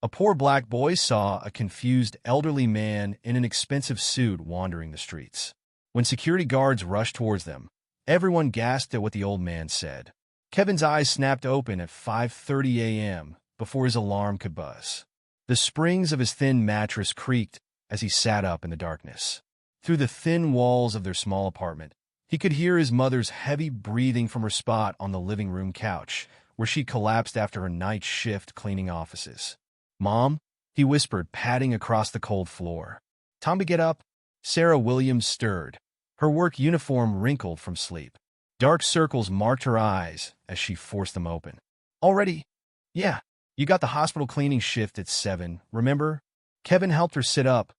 A poor black boy saw a confused elderly man in an expensive suit wandering the streets. When security guards rushed towards them, everyone gasped at what the old man said. Kevin's eyes snapped open at 5:30 a.m. before his alarm could buzz. The springs of his thin mattress creaked as he sat up in the darkness. Through the thin walls of their small apartment, he could hear his mother's heavy breathing from her spot on the living room couch, where she collapsed after her night shift cleaning offices. "Mom," he whispered, padding across the cold floor. "Time to get up." Sarah Williams stirred, her work uniform wrinkled from sleep. Dark circles marked her eyes as she forced them open. "Already?" "Yeah. You got the hospital cleaning shift at 7, remember?" Kevin helped her sit up,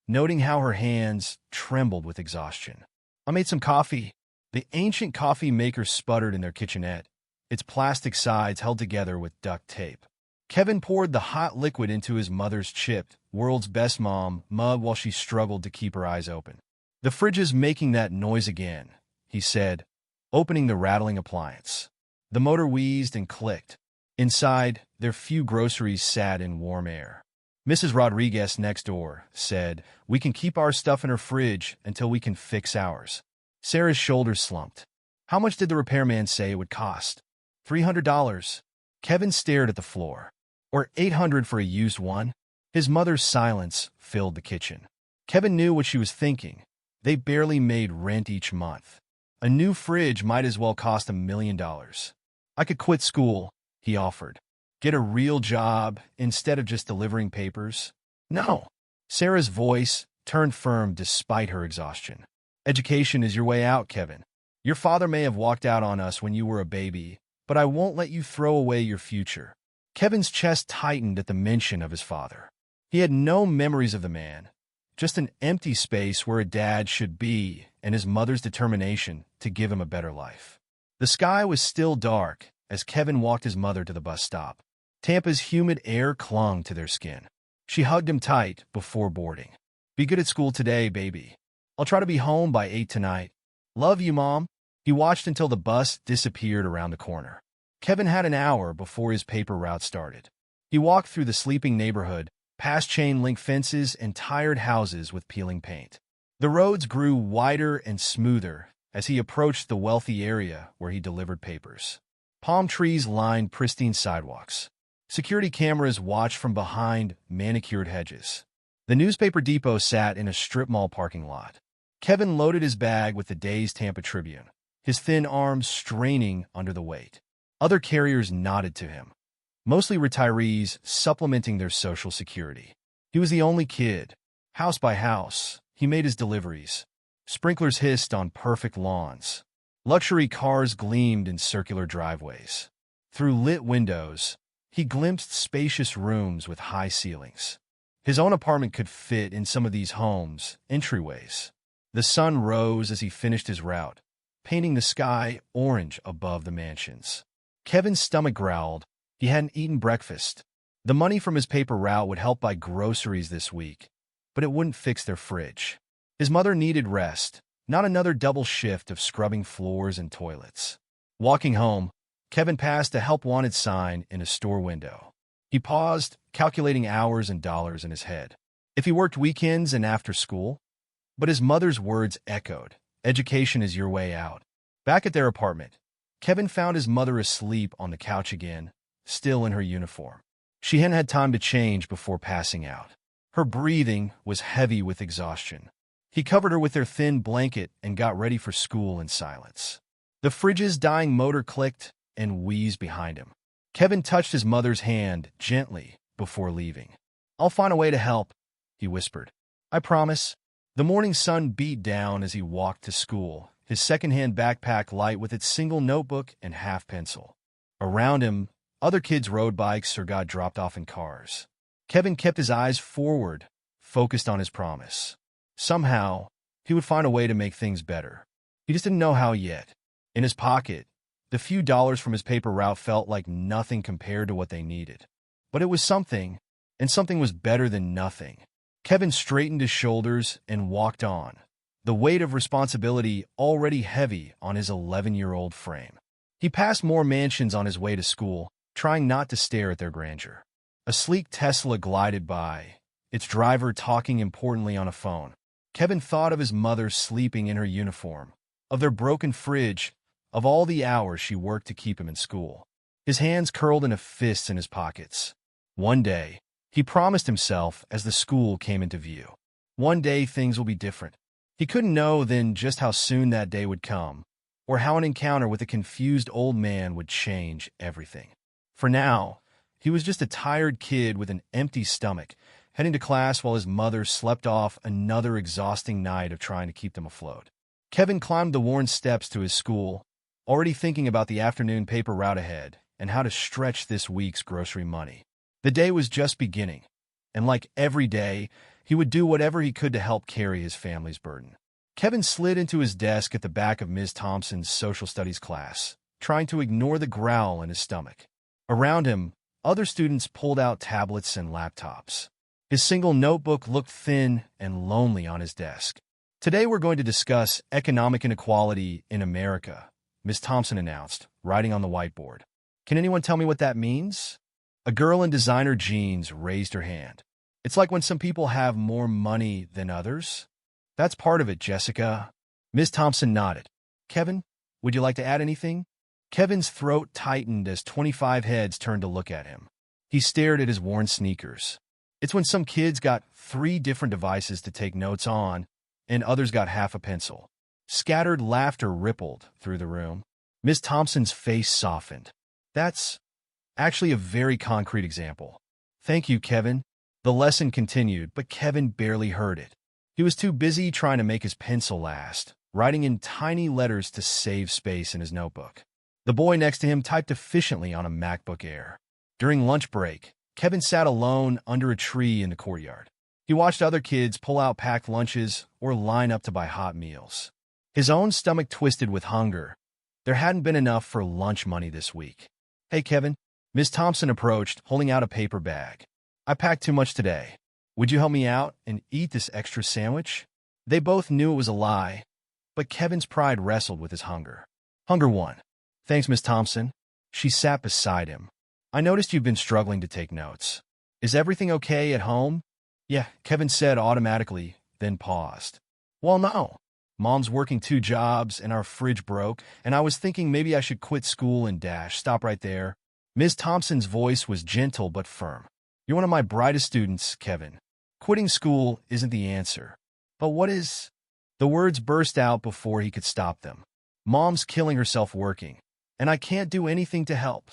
noting how her hands trembled with exhaustion. "I made some coffee." The ancient coffee maker sputtered in their kitchenette, its plastic sides held together with duct tape. Kevin poured the hot liquid into his mother's chipped, world's best mom mug while she struggled to keep her eyes open. "The fridge is making that noise again," he said, opening the rattling appliance. The motor wheezed and clicked. Inside, their few groceries sat in warm air. Mrs. Rodriguez next door said, "We can keep our stuff in her fridge until we can fix ours." Sarah's shoulders slumped. "How much did the repairman say it would cost?" $300. Kevin stared at the floor. "Or $800 for a used one?" His mother's silence filled the kitchen. Kevin knew what she was thinking. They barely made rent each month. A new fridge might as well cost $1 million. "I could quit school," he offered. "Get a real job instead of just delivering papers." "No." Sarah's voice turned firm despite her exhaustion. "Education is your way out, Kevin. Your father may have walked out on us when you were a baby, but I won't let you throw away your future." Kevin's chest tightened at the mention of his father. He had no memories of the man, just an empty space where a dad should be and his mother's determination to give him a better life. The sky was still dark as Kevin walked his mother to the bus stop. Tampa's humid air clung to their skin. She hugged him tight before boarding. "Be good at school today, baby. I'll try to be home by 8 tonight. Love you, Mom." He watched until the bus disappeared around the corner. Kevin had an hour before his paper route started. He walked through the sleeping neighborhood, past chain-link fences and tired houses with peeling paint. The roads grew wider and smoother as he approached the wealthy area where he delivered papers. Palm trees lined pristine sidewalks. Security cameras watched from behind manicured hedges. The newspaper depot sat in a strip mall parking lot. Kevin loaded his bag with the day's Tampa Tribune, his thin arms straining under the weight. Other carriers nodded to him, mostly retirees supplementing their Social Security. He was the only kid. House by house, he made his deliveries. Sprinklers hissed on perfect lawns. Luxury cars gleamed in circular driveways. Through lit windows, he glimpsed spacious rooms with high ceilings. His own apartment could fit in some of these homes' entryways. The sun rose as he finished his route, painting the sky orange above the mansions. Kevin's stomach growled. He hadn't eaten breakfast. The money from his paper route would help buy groceries this week, but it wouldn't fix their fridge. His mother needed rest, not another double shift of scrubbing floors and toilets. Walking home, Kevin passed a help wanted sign in a store window. He paused, calculating hours and dollars in his head. If he worked weekends and after school? But his mother's words echoed. "Education is your way out." Back at their apartment, Kevin found his mother asleep on the couch again, still in her uniform. She hadn't had time to change before passing out. Her breathing was heavy with exhaustion. He covered her with their thin blanket and got ready for school in silence. The fridge's dying motor clicked and wheezed behind him. Kevin touched his mother's hand gently before leaving. "I'll find a way to help," he whispered. "I promise." The morning sun beat down as he walked to school, his second-hand backpack light with its single notebook and half pencil. Around him, other kids rode bikes or got dropped off in cars. Kevin kept his eyes forward, focused on his promise. Somehow, he would find a way to make things better. He just didn't know how yet. In his pocket, the few dollars from his paper route felt like nothing compared to what they needed. But it was something, and something was better than nothing. Kevin straightened his shoulders and walked on, the weight of responsibility already heavy on his 11-year-old frame. He passed more mansions on his way to school, trying not to stare at their grandeur. A sleek Tesla glided by, its driver talking importantly on a phone. Kevin thought of his mother sleeping in her uniform, of their broken fridge, of all the hours she worked to keep him in school. His hands curled into fists in his pockets. One day, he promised himself as the school came into view. One day things will be different. He couldn't know then just how soon that day would come, or how an encounter with a confused old man would change everything. For now, he was just a tired kid with an empty stomach, heading to class while his mother slept off another exhausting night of trying to keep them afloat. Kevin climbed the worn steps to his school, already thinking about the afternoon paper route ahead and how to stretch this week's grocery money. The day was just beginning, and like every day, he would do whatever he could to help carry his family's burden. Kevin slid into his desk at the back of Ms. Thompson's social studies class, trying to ignore the growl in his stomach. Around him, other students pulled out tablets and laptops. His single notebook looked thin and lonely on his desk. Today we're going to discuss economic inequality in America, Ms. Thompson announced, writing on the whiteboard. Can anyone tell me what that means? A girl in designer jeans raised her hand. It's like when some people have more money than others. That's part of it, Jessica. Ms. Thompson nodded. Kevin, would you like to add anything? Kevin's throat tightened as 25 heads turned to look at him. He stared at his worn sneakers. It's when some kids got 3 different devices to take notes on, and others got half a pencil. Scattered laughter rippled through the room. Ms. Thompson's face softened. That's actually a very concrete example. Thank you, Kevin. The lesson continued, but Kevin barely heard it. He was too busy trying to make his pencil last, writing in tiny letters to save space in his notebook. The boy next to him typed efficiently on a MacBook Air. During lunch break, Kevin sat alone under a tree in the courtyard. He watched other kids pull out packed lunches or line up to buy hot meals. His own stomach twisted with hunger. There hadn't been enough for lunch money this week. Hey, Kevin. Ms. Thompson approached, holding out a paper bag. I packed too much today. Would you help me out and eat this extra sandwich? They both knew it was a lie, but Kevin's pride wrestled with his hunger. Hunger won. Thanks, Ms. Thompson. She sat beside him. I noticed you've been struggling to take notes. Is everything okay at home? Yeah, Kevin said automatically, then paused. Well, no. Mom's working 2 jobs and our fridge broke, and I was thinking maybe I should quit school and dash. Stop right there. Ms. Thompson's voice was gentle but firm. You're one of my brightest students, Kevin. Quitting school isn't the answer. But what is? The words burst out before he could stop them. Mom's killing herself working, and I can't do anything to help.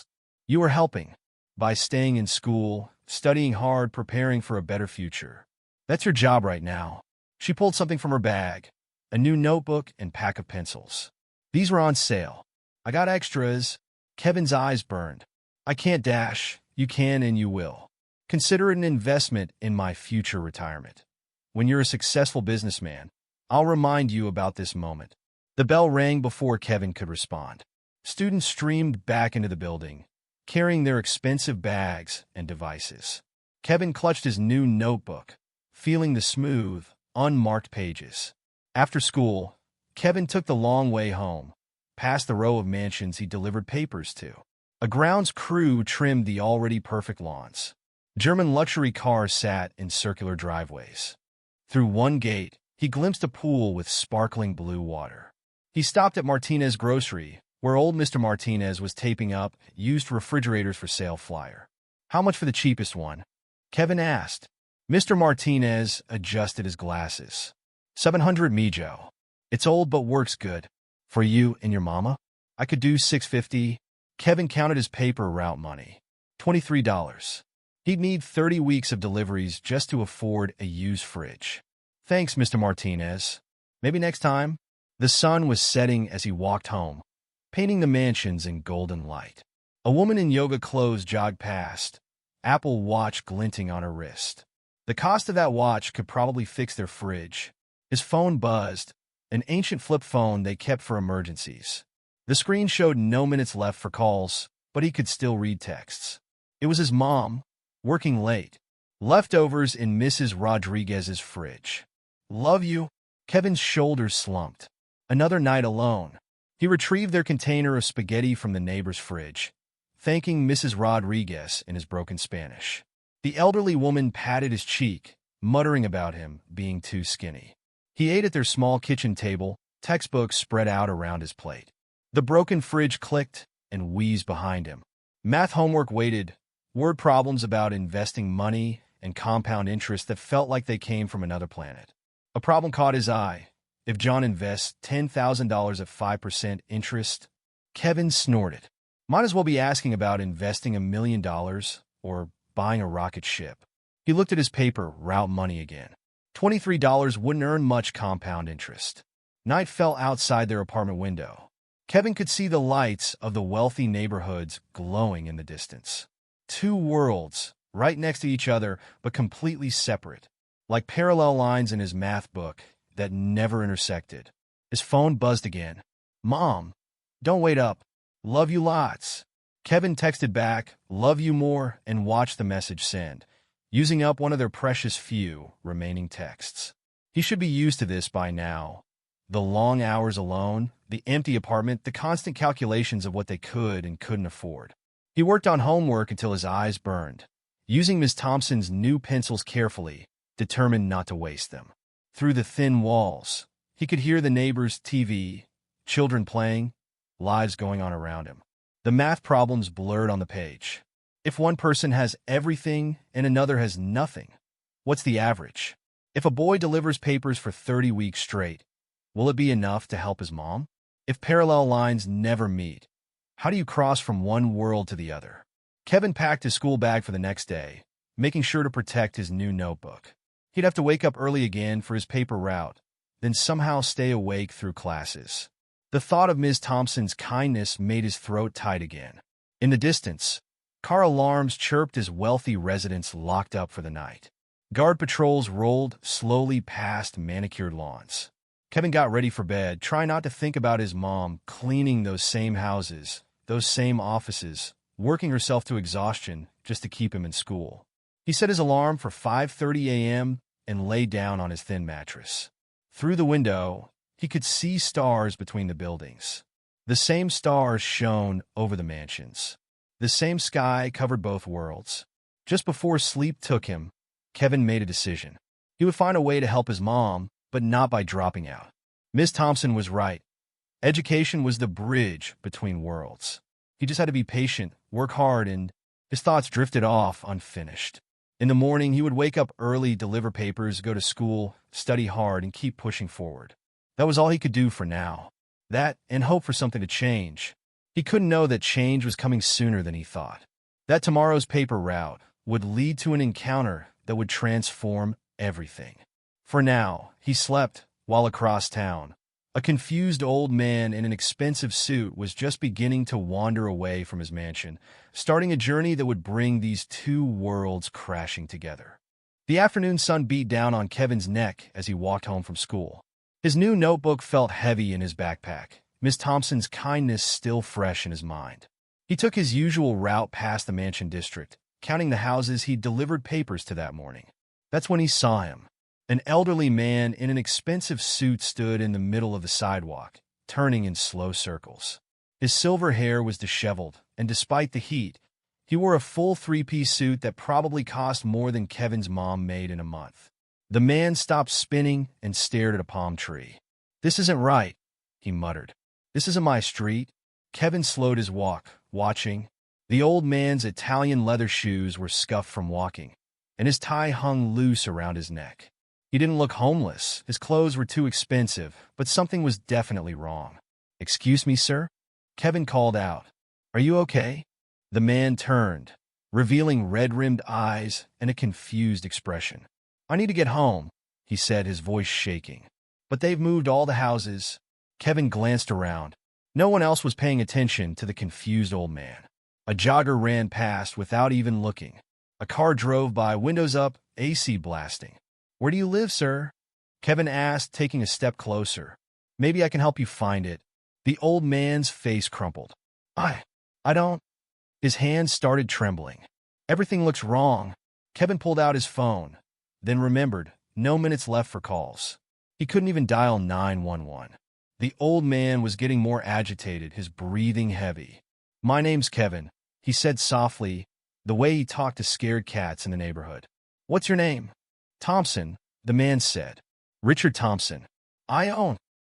You are helping. By staying in school, studying hard, preparing for a better future. That's your job right now. She pulled something from her bag. A new notebook and pack of pencils. These were on sale. I got extras. Kevin's eyes burned. I can't dash. You can and you will. Consider it an investment in my future retirement. When you're a successful businessman, I'll remind you about this moment. The bell rang before Kevin could respond. Students streamed back into the building, carrying their expensive bags and devices. Kevin clutched his new notebook, feeling the smooth, unmarked pages. After school, Kevin took the long way home, past the row of mansions he delivered papers to. A grounds crew trimmed the already perfect lawns. German luxury cars sat in circular driveways. Through one gate, he glimpsed a pool with sparkling blue water. He stopped at Martinez Grocery, where old Mr. Martinez was taping up used refrigerators for sale flyer. How much for the cheapest one? Kevin asked. Mr. Martinez adjusted his glasses. 700 Mijo. It's old but works good. For you and your mama? I could do $650. Kevin counted his paper route money. $23. He'd need 30 weeks of deliveries just to afford a used fridge. Thanks, Mr. Martinez. Maybe next time. The sun was setting as he walked home, painting the mansions in golden light. A woman in yoga clothes jogged past, Apple Watch glinting on her wrist. The cost of that watch could probably fix their fridge. His phone buzzed, an ancient flip phone they kept for emergencies. The screen showed no minutes left for calls, but he could still read texts. It was his mom, working late. Leftovers in Mrs. Rodriguez's fridge. Love you. Kevin's shoulders slumped. Another night alone. He retrieved their container of spaghetti from the neighbor's fridge, thanking Mrs. Rodriguez in his broken Spanish. The elderly woman patted his cheek, muttering about him being too skinny. He ate at their small kitchen table, textbooks spread out around his plate. The broken fridge clicked and wheezed behind him. Math homework waited, word problems about investing money and compound interest that felt like they came from another planet. A problem caught his eye. If John invests $10,000 at 5% interest, Kevin snorted. Might as well be asking about investing $1 million or buying a rocket ship. He looked at his paper, route money again. $23 wouldn't earn much compound interest. Night fell outside their apartment window. Kevin could see the lights of the wealthy neighborhoods glowing in the distance. Two worlds, right next to each other, but completely separate, like parallel lines in his math book that never intersected. His phone buzzed again. "Mom, don't wait up. Love you lots." Kevin texted back, "Love you more," and watched the message send, using up one of their precious few remaining texts. He should be used to this by now. The long hours alone, the empty apartment, the constant calculations of what they could and couldn't afford. He worked on homework until his eyes burned, using Ms. Thompson's new pencils carefully, determined not to waste them. Through the thin walls, he could hear the neighbors' TV, children playing, lives going on around him. The math problems blurred on the page. If one person has everything and another has nothing, what's the average? If a boy delivers papers for 30 weeks straight, will it be enough to help his mom? If parallel lines never meet, how do you cross from one world to the other? Kevin packed his school bag for the next day, making sure to protect his new notebook. He'd have to wake up early again for his paper route, then somehow stay awake through classes. The thought of Ms. Thompson's kindness made his throat tight again. In the distance, car alarms chirped as wealthy residents locked up for the night. Guard patrols rolled slowly past manicured lawns. Kevin got ready for bed, trying not to think about his mom cleaning those same houses, those same offices, working herself to exhaustion just to keep him in school. He set his alarm for 5:30 a.m. and lay down on his thin mattress. Through the window, he could see stars between the buildings. The same stars shone over the mansions. The same sky covered both worlds. Just before sleep took him, Kevin made a decision. He would find a way to help his mom, but not by dropping out. Ms. Thompson was right. Education was the bridge between worlds. He just had to be patient, work hard, and his thoughts drifted off unfinished. In the morning, he would wake up early, deliver papers, go to school, study hard, and keep pushing forward. That was all he could do for now. That, and hope for something to change. He couldn't know that change was coming sooner than he thought. That tomorrow's paper route would lead to an encounter that would transform everything. For now, he slept while across town. A confused old man in an expensive suit was just beginning to wander away from his mansion, starting a journey that would bring these two worlds crashing together. The afternoon sun beat down on Kevin's neck as he walked home from school. His new notebook felt heavy in his backpack, Miss Thompson's kindness still fresh in his mind. He took his usual route past the mansion district, counting the houses he'd delivered papers to that morning. That's when he saw him. An elderly man in an expensive suit stood in the middle of the sidewalk, turning in slow circles. His silver hair was disheveled, and despite the heat, he wore a full three-piece suit that probably cost more than Kevin's mom made in a month. The man stopped spinning and stared at a palm tree. "This isn't right," he muttered. "This isn't my street." Kevin slowed his walk, watching. The old man's Italian leather shoes were scuffed from walking, and his tie hung loose around his neck. He didn't look homeless. His clothes were too expensive, but something was definitely wrong. "Excuse me, sir?" Kevin called out. "Are you okay?" The man turned, revealing red-rimmed eyes and a confused expression. "I need to get home," he said, his voice shaking. "But they've moved all the houses." Kevin glanced around. No one else was paying attention to the confused old man. A jogger ran past without even looking. A car drove by, windows up, AC blasting. "Where do you live, sir?" Kevin asked, taking a step closer. "Maybe I can help you find it." The old man's face crumpled. I don't." His hands started trembling. "Everything looks wrong." Kevin pulled out his phone, then remembered, no minutes left for calls. He couldn't even dial 911. The old man was getting more agitated, his breathing heavy. "My name's Kevin," he said softly, the way he talked to scared cats in the neighborhood. "What's your name?" "Thompson," the man said. "Richard Thompson. I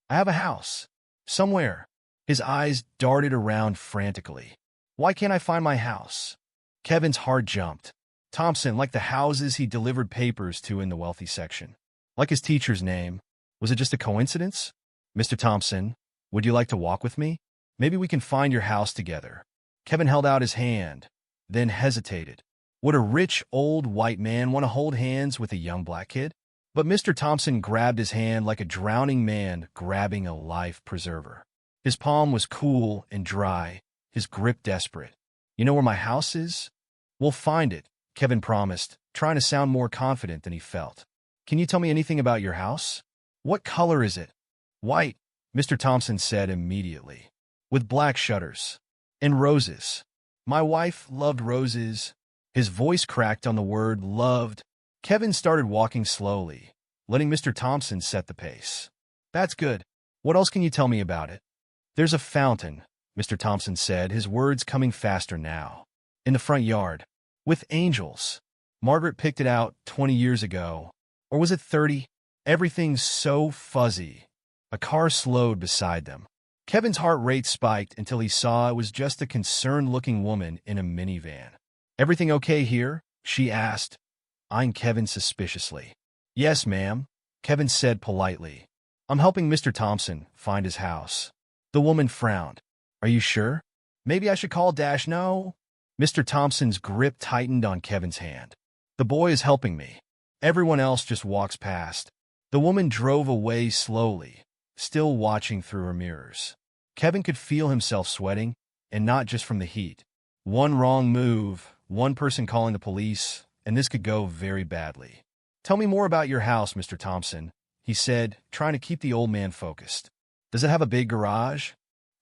have a house. Somewhere." His eyes darted around frantically. "Why can't I find my house?" Kevin's heart jumped. Thompson, like the houses he delivered papers to in the wealthy section. Like his teacher's name. Was it just a coincidence? "Mr. Thompson, would you like to walk with me? Maybe we can find your house together." Kevin held out his hand, then hesitated. Would a rich, old white man want to hold hands with a young black kid? But Mr. Thompson grabbed his hand like a drowning man grabbing a life preserver. His palm was cool and dry, his grip desperate. "You know where my house is?" "We'll find it," Kevin promised, trying to sound more confident than he felt. "Can you tell me anything about your house?" "What color is it?" "White," Mr. Thompson said immediately. "With black shutters. And roses. My wife loved roses." His voice cracked on the word loved. Kevin started walking slowly, letting Mr. Thompson set the pace. "That's good. What else can you tell me about it?" "There's a fountain," Mr. Thompson said, his words coming faster now. "In the front yard. With angels. Margaret picked it out 20 years ago. Or was it 30? Everything's so fuzzy." A car slowed beside them. Kevin's heart rate spiked until he saw it was just a concerned-looking woman in a minivan. "Everything okay here?" she asked, eyeing Kevin suspiciously. "Yes, ma'am," Kevin said politely. "I'm helping Mr. Thompson find his house." The woman frowned. "Are you sure? Maybe I should call Dash." "No." Mr. Thompson's grip tightened on Kevin's hand. "The boy is helping me. Everyone else just walks past." The woman drove away slowly, still watching through her mirrors. Kevin could feel himself sweating, and not just from the heat. One wrong move, one person calling the police, and this could go very badly. "Tell me more about your house, Mr. Thompson," he said, trying to keep the old man focused. "Does it have a big garage?"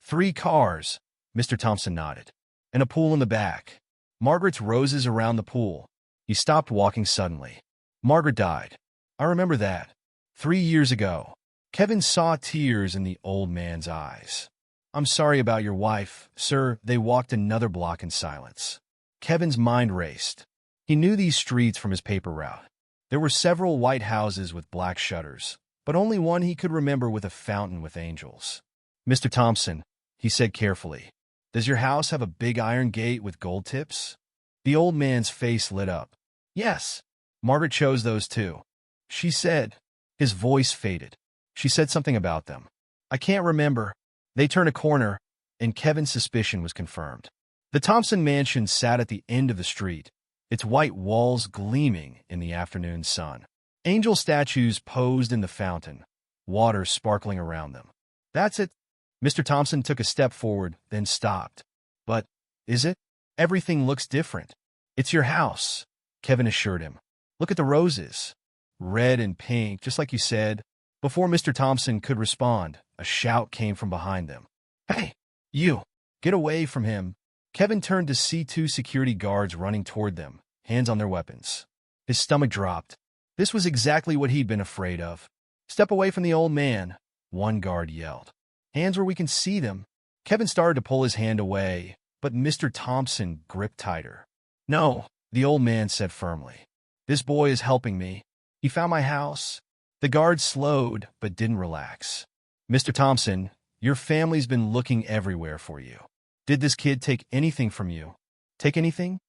"3 cars," Mr. Thompson nodded. "And a pool in the back." "Margaret's roses around the pool." He stopped walking suddenly. "Margaret died. I remember that. 3 years ago." Kevin saw tears in the old man's eyes. "I'm sorry about your wife, sir." They walked another block in silence. Kevin's mind raced. He knew these streets from his paper route. There were several white houses with black shutters, but only one he could remember with a fountain with angels. "Mr. Thompson," he said carefully, "does your house have a big iron gate with gold tips?" The old man's face lit up. "Yes. Margaret chose those too. She said." His voice faded. "She said something about them. I can't remember." They turned a corner, and Kevin's suspicion was confirmed. The Thompson mansion sat at the end of the street, its white walls gleaming in the afternoon sun. Angel statues posed in the fountain, water sparkling around them. "That's it." Mr. Thompson took a step forward, then stopped. "But, is it? Everything looks different." "It's your house," Kevin assured him. "Look at the roses. Red and pink, just like you said." Before Mr. Thompson could respond, a shout came from behind them. "Hey, you! Get away from him!" Kevin turned to see 2 security guards running toward them, hands on their weapons. His stomach dropped. This was exactly what he'd been afraid of. "Step away from the old man," one guard yelled. "Hands where we can see them." Kevin started to pull his hand away, but Mr. Thompson gripped tighter. "No," the old man said firmly. "This boy is helping me. He found my house." The guard slowed, but didn't relax. "Mr. Thompson, your family's been looking everywhere for you. Did this kid take anything from you?" "Take anything?"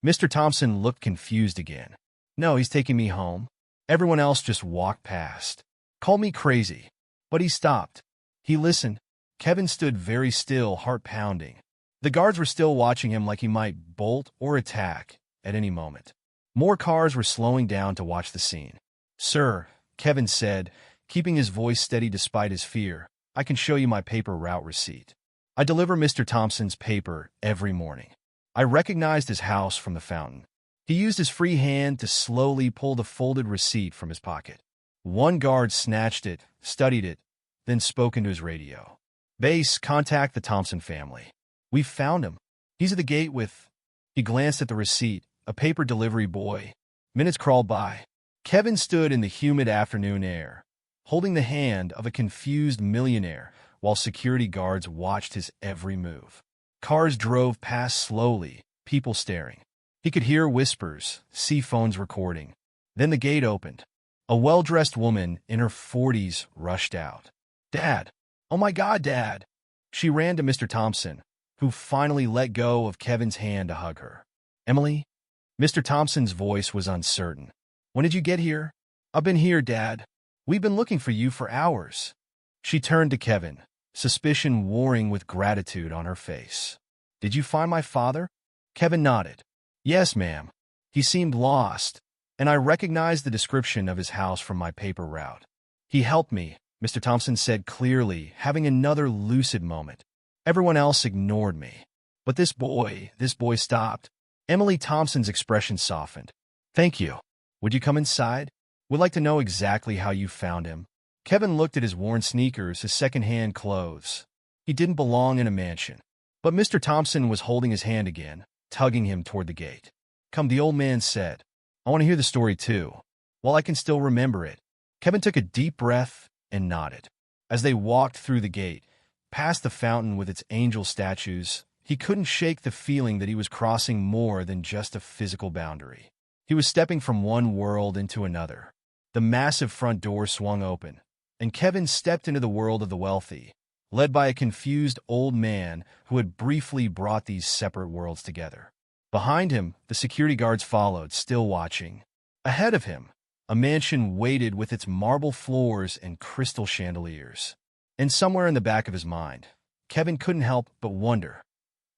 Mr. Thompson looked confused again. "No, he's taking me home. Everyone else just walked past. Called me crazy." But he stopped. He listened. Kevin stood very still, heart pounding. The guards were still watching him like he might bolt or attack at any moment. More cars were slowing down to watch the scene. "Sir," Kevin said, keeping his voice steady despite his fear, "I can show you my paper route receipt. I deliver Mr. Thompson's paper every morning." I recognized his house from the fountain. He used his free hand to slowly pull the folded receipt from his pocket. One guard snatched it, studied it, then spoke into his radio. "Base, contact the Thompson family. We've found him. He's at the gate with—" He glanced at the receipt, "a paper delivery boy." Minutes crawled by. Kevin stood in the humid afternoon air, holding the hand of a confused millionaire while security guards watched his every move. Cars drove past slowly, people staring. He could hear whispers, see phones recording. Then the gate opened. A well-dressed woman in her 40s rushed out. "Dad! Oh my God, Dad!" She ran to Mr. Thompson, who finally let go of Kevin's hand to hug her. "Emily?" Mr. Thompson's voice was uncertain. "When did you get here?" "I've been here, Dad. We've been looking for you for hours." She turned to Kevin, suspicion warring with gratitude on her face. "Did you find my father?" Kevin nodded. "Yes, ma'am. He seemed lost, and I recognized the description of his house from my paper route. He helped me," Mr. Thompson said clearly, having another lucid moment. "Everyone else ignored me. But this boy stopped." Emily Thompson's expression softened. "Thank you. Would you come inside? We'd like to know exactly how you found him." Kevin looked at his worn sneakers, his second-hand clothes. He didn't belong in a mansion. But Mr. Thompson was holding his hand again, tugging him toward the gate. "Come," the old man said. "I want to hear the story too, while I can still remember it." Kevin took a deep breath and nodded. As they walked through the gate, past the fountain with its angel statues, he couldn't shake the feeling that he was crossing more than just a physical boundary. He was stepping from one world into another. The massive front door swung open, and Kevin stepped into the world of the wealthy, led by a confused old man who had briefly brought these separate worlds together. Behind him, the security guards followed, still watching. Ahead of him, a mansion waited with its marble floors and crystal chandeliers. And somewhere in the back of his mind, Kevin couldn't help but wonder,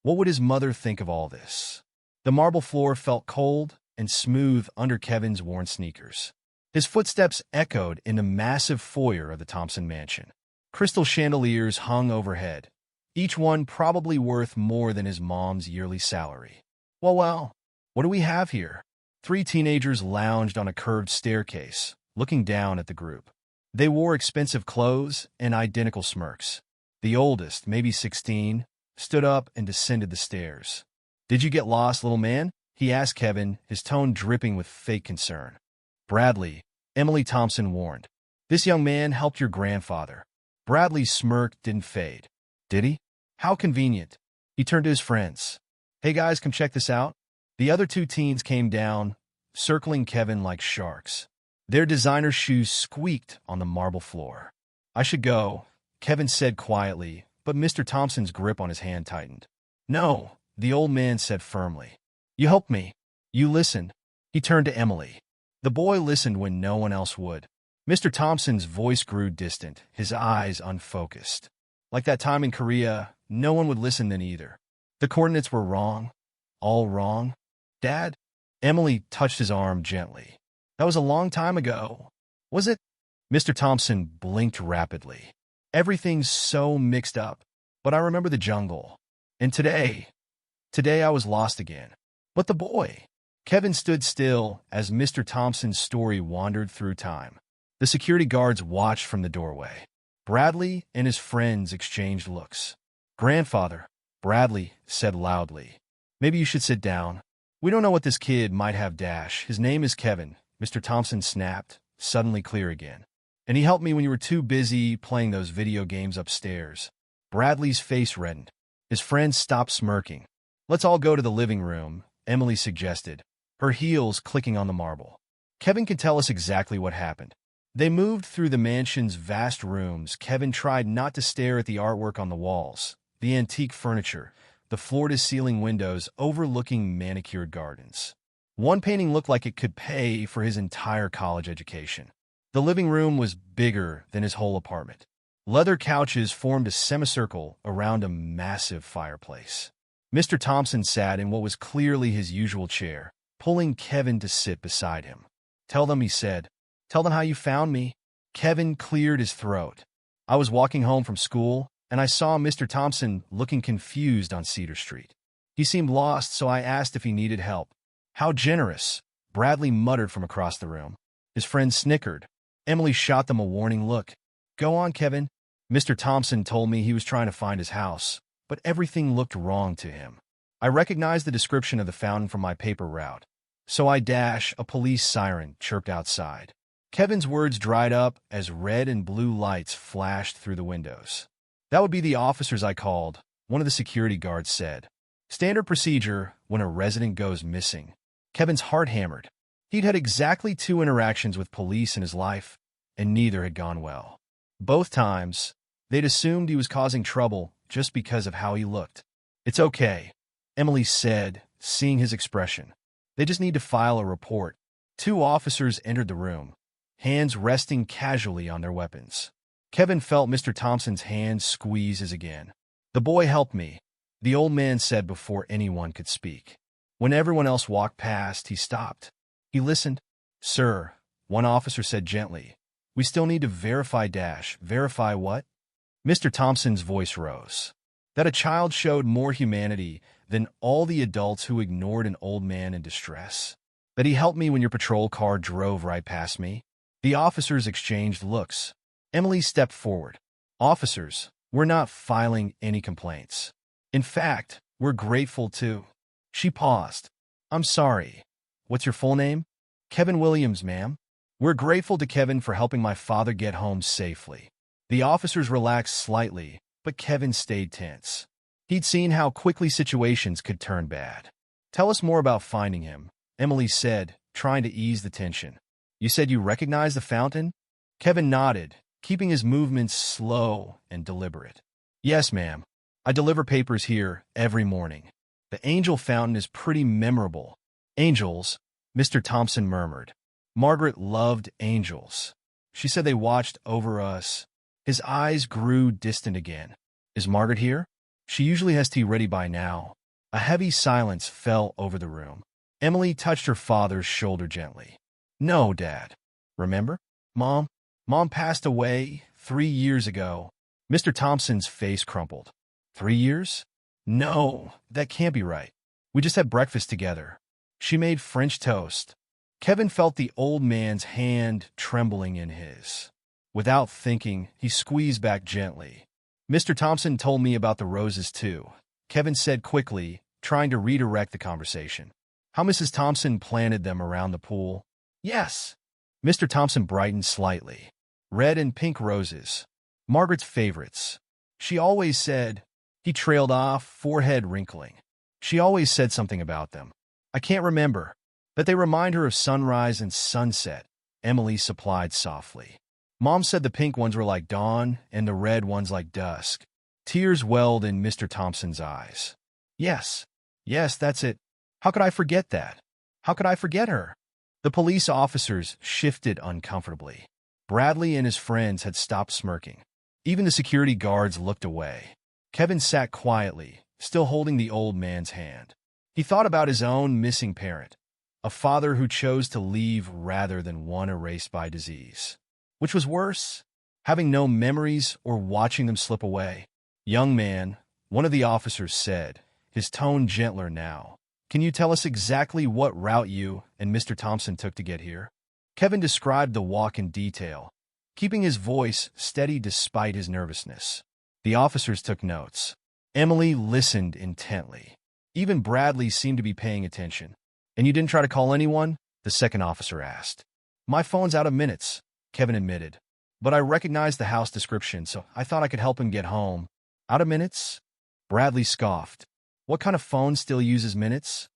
what would his mother think of all this? The marble floor felt cold and smooth under Kevin's worn sneakers. His footsteps echoed in the massive foyer of the Thompson mansion. Crystal chandeliers hung overhead, each one probably worth more than his mom's yearly salary. Well, what do we have here? 3 teenagers lounged on a curved staircase, looking down at the group. They wore expensive clothes and identical smirks. The oldest, maybe 16, stood up and descended the stairs. "Did you get lost, little man?" he asked Kevin, his tone dripping with fake concern. "Bradley," Emily Thompson warned. "This young man helped your grandfather." Bradley's smirk didn't fade. "Did he? How convenient." He turned to his friends. "Hey guys, come check this out." The other 2 teens came down, circling Kevin like sharks. Their designer shoes squeaked on the marble floor. "I should go," Kevin said quietly, but Mr. Thompson's grip on his hand tightened. "No," the old man said firmly. "You helped me. You listened." He turned to Emily. The boy listened when no one else would. Mr. Thompson's voice grew distant, his eyes unfocused. Like that time in Korea, no one would listen then either. The coordinates were wrong. All wrong. "Dad?" Emily touched his arm gently. "That was a long time ago. Was it?" Mr. Thompson blinked rapidly. "Everything's so mixed up. But I remember the jungle. And today I was lost again." "But the boy?" Kevin stood still as Mr. Thompson's story wandered through time. The security guards watched from the doorway. Bradley and his friends exchanged looks. "Grandfather," Bradley said loudly. "Maybe you should sit down. We don't know what this kid might have dash. His name is Kevin," Mr. Thompson snapped, suddenly clear again. "And he helped me when you were too busy playing those video games upstairs." Bradley's face reddened. His friends stopped smirking. "Let's all go to the living room," Emily suggested, her heels clicking on the marble. "Kevin can tell us exactly what happened." They moved through the mansion's vast rooms. Kevin tried not to stare at the artwork on the walls, the antique furniture, the floor-to-ceiling windows overlooking manicured gardens. One painting looked like it could pay for his entire college education. The living room was bigger than his whole apartment. Leather couches formed a semicircle around a massive fireplace. Mr. Thompson sat in what was clearly his usual chair, pulling Kevin to sit beside him. "Tell them," he said. "Tell them how you found me." Kevin cleared his throat. "I was walking home from school, and I saw Mr. Thompson looking confused on Cedar Street. He seemed lost, so I asked if he needed help." "How generous," Bradley muttered from across the room. His friends snickered. Emily shot them a warning look. "Go on, Kevin." "Mr. Thompson told me he was trying to find his house, but everything looked wrong to him. I recognized the description of the fountain from my paper route. So I dash, a police siren chirped outside." Kevin's words dried up as red and blue lights flashed through the windows. "That would be the officers I called," one of the security guards said. "Standard procedure, when a resident goes missing. Kevin's heart hammered. He'd had exactly 2 interactions with police in his life, and neither had gone well. Both times, they'd assumed he was causing trouble just because of how he looked. "It's okay," Emily said, seeing his expression. "They just need to file a report." 2 officers entered the room, hands resting casually on their weapons. Kevin felt Mr. Thompson's hand squeeze his again. "The boy helped me," the old man said before anyone could speak. When everyone else walked past, he stopped. He listened. "Sir," one officer said gently, "we still need to verify dash." "Verify what?" Mr. Thompson's voice rose. "That a child showed more humanity than all the adults who ignored an old man in distress. That he helped me when your patrol car drove right past me." The officers exchanged looks. Emily stepped forward. "Officers, we're not filing any complaints. In fact, we're grateful to—" She paused. "I'm sorry. What's your full name?" "Kevin Williams, ma'am." "We're grateful to Kevin for helping my father get home safely." The officers relaxed slightly, but Kevin stayed tense. He'd seen how quickly situations could turn bad. "Tell us more about finding him," Emily said, trying to ease the tension. "You said you recognized the fountain?" Kevin nodded, keeping his movements slow and deliberate. "Yes, ma'am. I deliver papers here every morning. The angel fountain is pretty memorable." "Angels," Mr. Thompson murmured. "Margaret loved angels. She said they watched over us." His eyes grew distant again. "Is Margaret here?" "She usually has tea ready by now." A heavy silence fell over the room. Emily touched her father's shoulder gently. "No, Dad. Remember? Mom passed away 3 years ago." Mr. Thompson's face crumpled. 3 years? No, that can't be right. We just had breakfast together. She made French toast. Kevin felt the old man's hand trembling in his. Without thinking, he squeezed back gently. "Mr. Thompson told me about the roses too," Kevin said quickly, trying to redirect the conversation. "How Mrs. Thompson planted them around the pool?" "Yes." Mr. Thompson brightened slightly. "Red and pink roses. Margaret's favorites. She always said—" He trailed off, forehead wrinkling. "She always said something about them. I can't remember. But they remind her of sunrise and sunset," Emily supplied softly. "Mom said the pink ones were like dawn and the red ones like dusk." Tears welled in Mr. Thompson's eyes. Yes, that's it. How could I forget that? How could I forget her?" The police officers shifted uncomfortably. Bradley and his friends had stopped smirking. Even the security guards looked away. Kevin sat quietly, still holding the old man's hand. He thought about his own missing parent, a father who chose to leave rather than one erased by disease. Which was worse, having no memories or watching them slip away? "Young man," one of the officers said, his tone gentler now, "can you tell us exactly what route you and Mr. Thompson took to get here?" Kevin described the walk in detail, keeping his voice steady despite his nervousness. The officers took notes. Emily listened intently. Even Bradley seemed to be paying attention. "And you didn't try to call anyone?" the second officer asked. "My phone's out of minutes," Kevin admitted. "But I recognized the house description, so I thought I could help him get home." "Out of minutes?" Bradley scoffed. "What kind of phone still uses minutes?"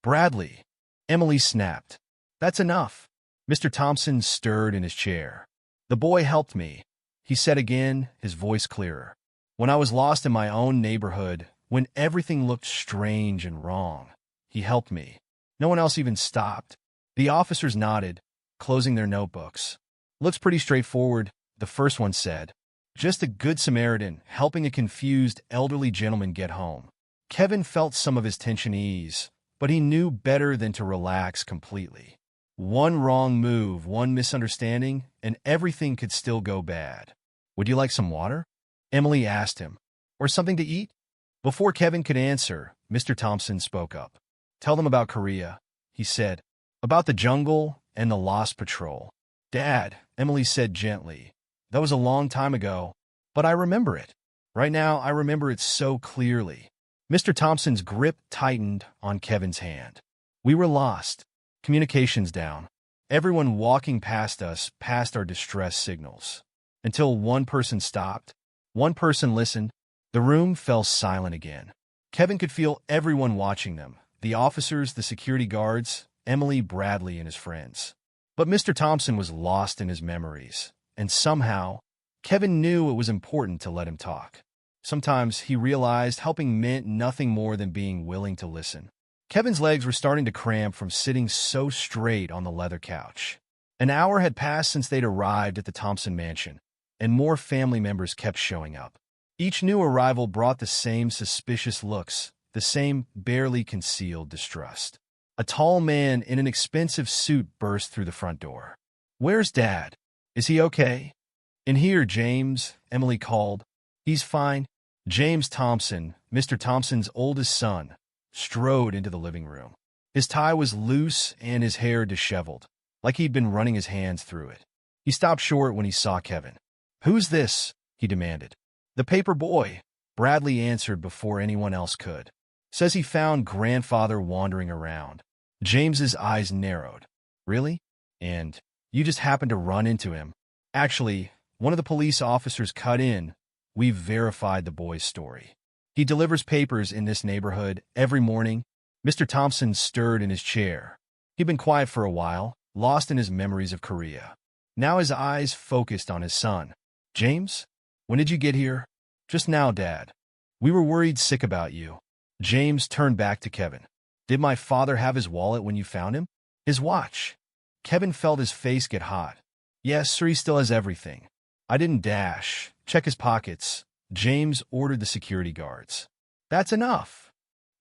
"Bradley," Emily snapped. "That's enough." Mr. Thompson stirred in his chair. "The boy helped me," he said again, his voice clearer. "When I was lost in my own neighborhood, when everything looked strange and wrong, he helped me. No one else even stopped." The officers nodded, closing their notebooks. "Looks pretty straightforward," the first one said. "Just a good Samaritan helping a confused elderly gentleman get home." Kevin felt some of his tension ease, but he knew better than to relax completely. One wrong move, one misunderstanding, and everything could still go bad. "Would you like some water?" Emily asked him. "Or something to eat?" Before Kevin could answer, Mr. Thompson spoke up. "Tell them about Korea," he said. "About the jungle and the lost patrol." "Dad," Emily said gently, "that was a long time ago, but I remember it. Right now, I remember it so clearly." Mr. Thompson's grip tightened on Kevin's hand. "We were lost. Communications down. Everyone walking past us passed our distress signals. Until one person stopped. One person listened. The room fell silent again. Kevin could feel everyone watching them, The officers, the security guards, Emily, Bradley, and his friends. But Mr. Thompson was lost in his memories, and somehow, Kevin knew it was important to let him talk. Sometimes he realized helping meant nothing more than being willing to listen. Kevin's legs were starting to cramp from sitting so straight on the leather couch. An hour had passed since they'd arrived at the Thompson mansion, and more family members kept showing up. Each new arrival brought the same suspicious looks, the same barely concealed distrust. A tall man in an expensive suit burst through the front door. "Where's Dad? Is he okay?" "In here, James," Emily called. "He's fine." James Thompson, Mr. Thompson's oldest son, strode into the living room. His tie was loose and his hair disheveled, like he'd been running his hands through it. He stopped short when he saw Kevin. "Who's this?" he demanded. "The paper boy," Bradley answered before anyone else could. "Says he found grandfather wandering around." James's eyes narrowed. "Really? And you just happened to run into him?" "Actually, one of the police officers cut in. We've verified the boy's story. He delivers papers in this neighborhood every morning." Mr. Thompson stirred in his chair. He'd been quiet for a while, lost in his memories of Korea. Now his eyes focused on his son. "James, when did you get here?" "Just now, Dad. We were worried sick about you." James turned back to Kevin. "Did my father have his wallet when you found him?" "His watch." Kevin felt his face get hot. "Yes, sir, he still has everything. I didn't dash. Check his pockets." James ordered the security guards. "That's enough."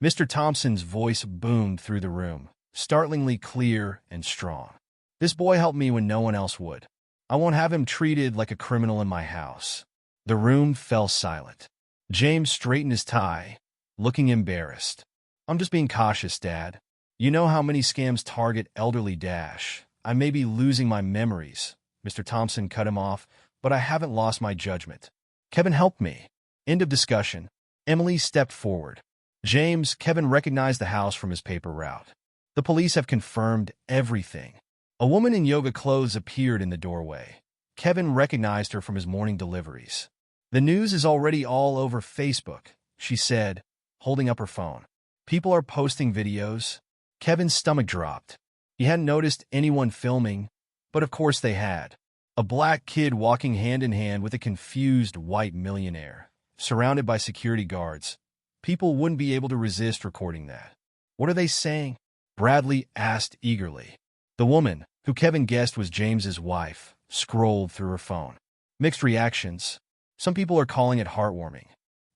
Mr. Thompson's voice boomed through the room, startlingly clear and strong. "This boy helped me when no one else would. I won't have him treated like a criminal in my house." The room fell silent. James straightened his tie, looking embarrassed. "I'm just being cautious, Dad. You know how many scams target elderly dash. I may be losing my memories." Mr. Thompson cut him off, "But I haven't lost my judgment. Kevin helped me." End of discussion. Emily stepped forward. "James, Kevin recognized the house from his paper route. The police have confirmed everything." A woman in yoga clothes appeared in the doorway. Kevin recognized her from his morning deliveries. "The news is already all over Facebook," she said, holding up her phone. "People are posting videos." Kevin's stomach dropped. He hadn't noticed anyone filming, but of course they had. A black kid walking hand in hand with a confused white millionaire, surrounded by security guards. People wouldn't be able to resist recording that. "What are they saying?" Bradley asked eagerly. The woman, who Kevin guessed was James's wife, scrolled through her phone. Mixed reactions. Some people are calling it heartwarming.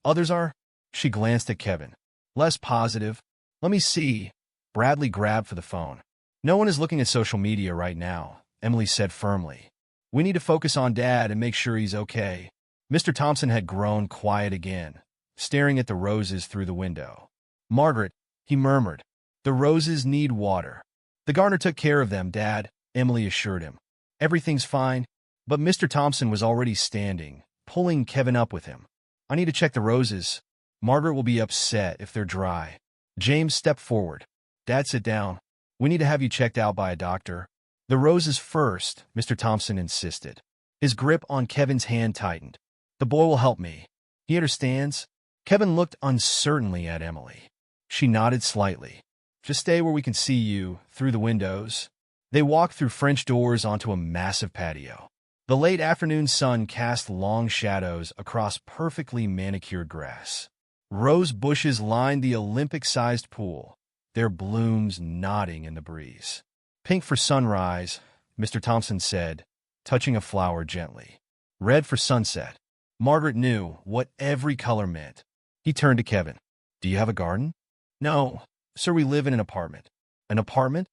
Others are. She glanced at Kevin. Less positive. "Let me see." Bradley grabbed for the phone. "No one is looking at social media right now," Emily said firmly. "We need to focus on Dad and make sure he's okay." Mr. Thompson had grown quiet again, staring at the roses through the window. "Margaret," he murmured, "the roses need water." "The gardener took care of them, Dad," Emily assured him. "Everything's fine." But Mr. Thompson was already standing, pulling Kevin up with him. "I need to check the roses. Margaret will be upset if they're dry." James stepped forward. "Dad, sit down. We need to have you checked out by a doctor." "The roses first," Mr. Thompson insisted. His grip on Kevin's hand tightened. "The boy will help me. He understands." Kevin looked uncertainly at Emily. She nodded slightly. "Just stay where we can see you, through the windows." They walked through French doors onto a massive patio. The late afternoon sun cast long shadows across perfectly manicured grass. Rose bushes lined the Olympic-sized pool, their blooms nodding in the breeze. "Pink for sunrise," Mr. Thompson said, touching a flower gently. "Red for sunset." Margaret knew what every color meant. He turned to Kevin. "Do you have a garden?" "No, sir, we live in an apartment." "An apartment?"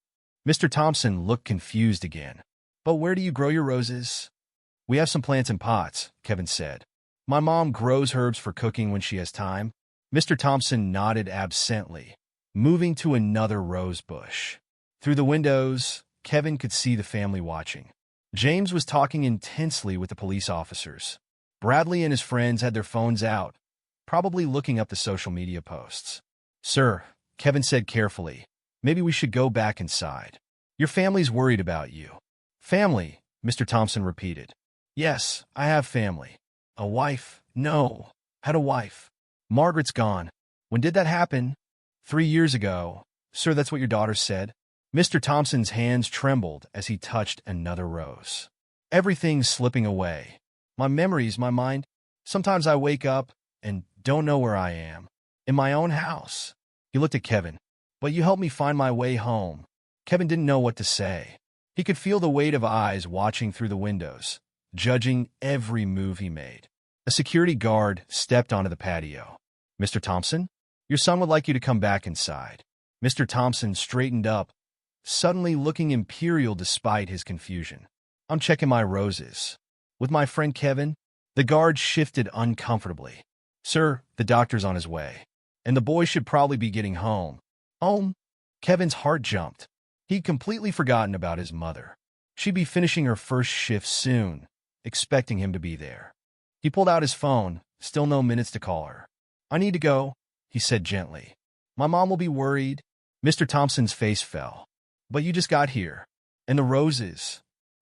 Mr. Thompson looked confused again. "But where do you grow your roses?" "We have some plants in pots," Kevin said. "My mom grows herbs for cooking when she has time." Mr. Thompson nodded absently, moving to another rose bush. Through the windows, Kevin could see the family watching. James was talking intensely with the police officers. Bradley and his friends had their phones out, probably looking up the social media posts. "Sir," Kevin said carefully, "maybe we should go back inside. Your family's worried about you." "Family," Mr. Thompson repeated. "Yes, I have family." "A wife?" "No, had a wife. Margaret's gone." "When did that happen?" 3 years ago." Sir, that's what your daughter said. Mr. Thompson's hands trembled as he touched another rose. Everything's slipping away. My memories, my mind. Sometimes I wake up and don't know where I am. In my own house. He looked at Kevin. But you helped me find my way home. Kevin didn't know what to say. He could feel the weight of eyes watching through the windows, judging every move he made. A security guard stepped onto the patio. Mr. Thompson, your son would like you to come back inside. Mr. Thompson straightened up, suddenly looking imperial despite his confusion. I'm checking my roses. With my friend Kevin, the guard shifted uncomfortably. Sir, the doctor's on his way, and the boy should probably be getting home. Home? Kevin's heart jumped. He'd completely forgotten about his mother. She'd be finishing her first shift soon, expecting him to be there. He pulled out his phone, still no minutes to call her. I need to go, he said gently. My mom will be worried. Mr. Thompson's face fell. But you just got here. And the roses.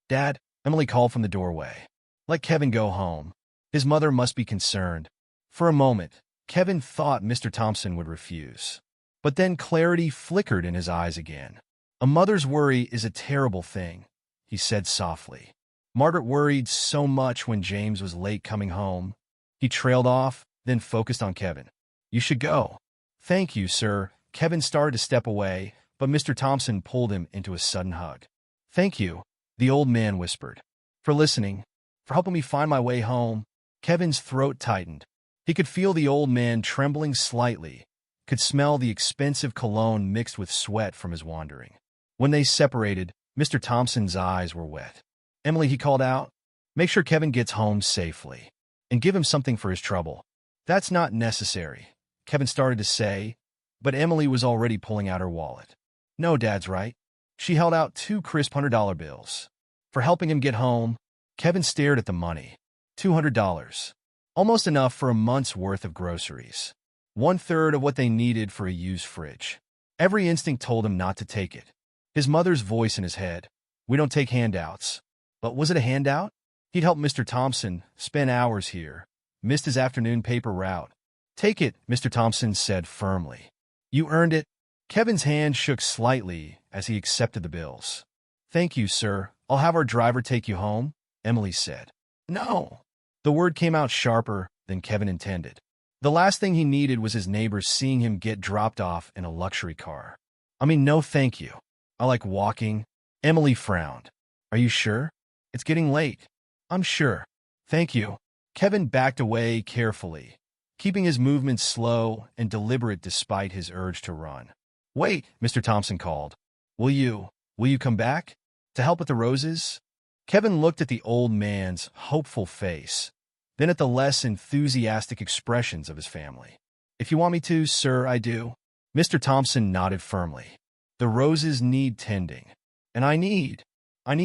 Dad, Emily called from the doorway. Let Kevin go home. His mother must be concerned. For a moment, Kevin thought Mr. Thompson would refuse. But then clarity flickered in his eyes again. A mother's worry is a terrible thing, he said softly. Margaret worried so much when James was late coming home. He trailed off, then focused on Kevin. You should go. Thank you, sir. Kevin started to step away, but Mr. Thompson pulled him into a sudden hug. Thank you, the old man whispered. For listening, for helping me find my way home. Kevin's throat tightened. He could feel the old man trembling slightly, could smell the expensive cologne mixed with sweat from his wandering. When they separated, Mr. Thompson's eyes were wet. Emily, he called out, make sure Kevin gets home safely, and give him something for his trouble. That's not necessary, Kevin started to say, but Emily was already pulling out her wallet. No, Dad's right. She held out 2 crisp $100 bills. For helping him get home, Kevin stared at the money. $200. Almost enough for a month's worth of groceries. 1/3 of what they needed for a used fridge. Every instinct told him not to take it. His mother's voice in his head. We don't take handouts. But was it a handout? He'd helped Mr. Thompson, spend hours here, missed his afternoon paper route. Take it, Mr. Thompson said firmly. You earned it. Kevin's hand shook slightly as he accepted the bills. Thank you, sir. I'll have our driver take you home, Emily said. No. The word came out sharper than Kevin intended. The last thing he needed was his neighbors seeing him get dropped off in a luxury car. I mean, no thank you. I like walking. Emily frowned. Are you sure? It's getting late. I'm sure. Thank you. Kevin backed away carefully, keeping his movements slow and deliberate despite his urge to run. Wait, Mr. Thompson called. Will you come back? To help with the roses? Kevin looked at the old man's hopeful face, then at the less enthusiastic expressions of his family. If you want me to, sir, I do. Mr. Thompson nodded firmly. The roses need tending. And I need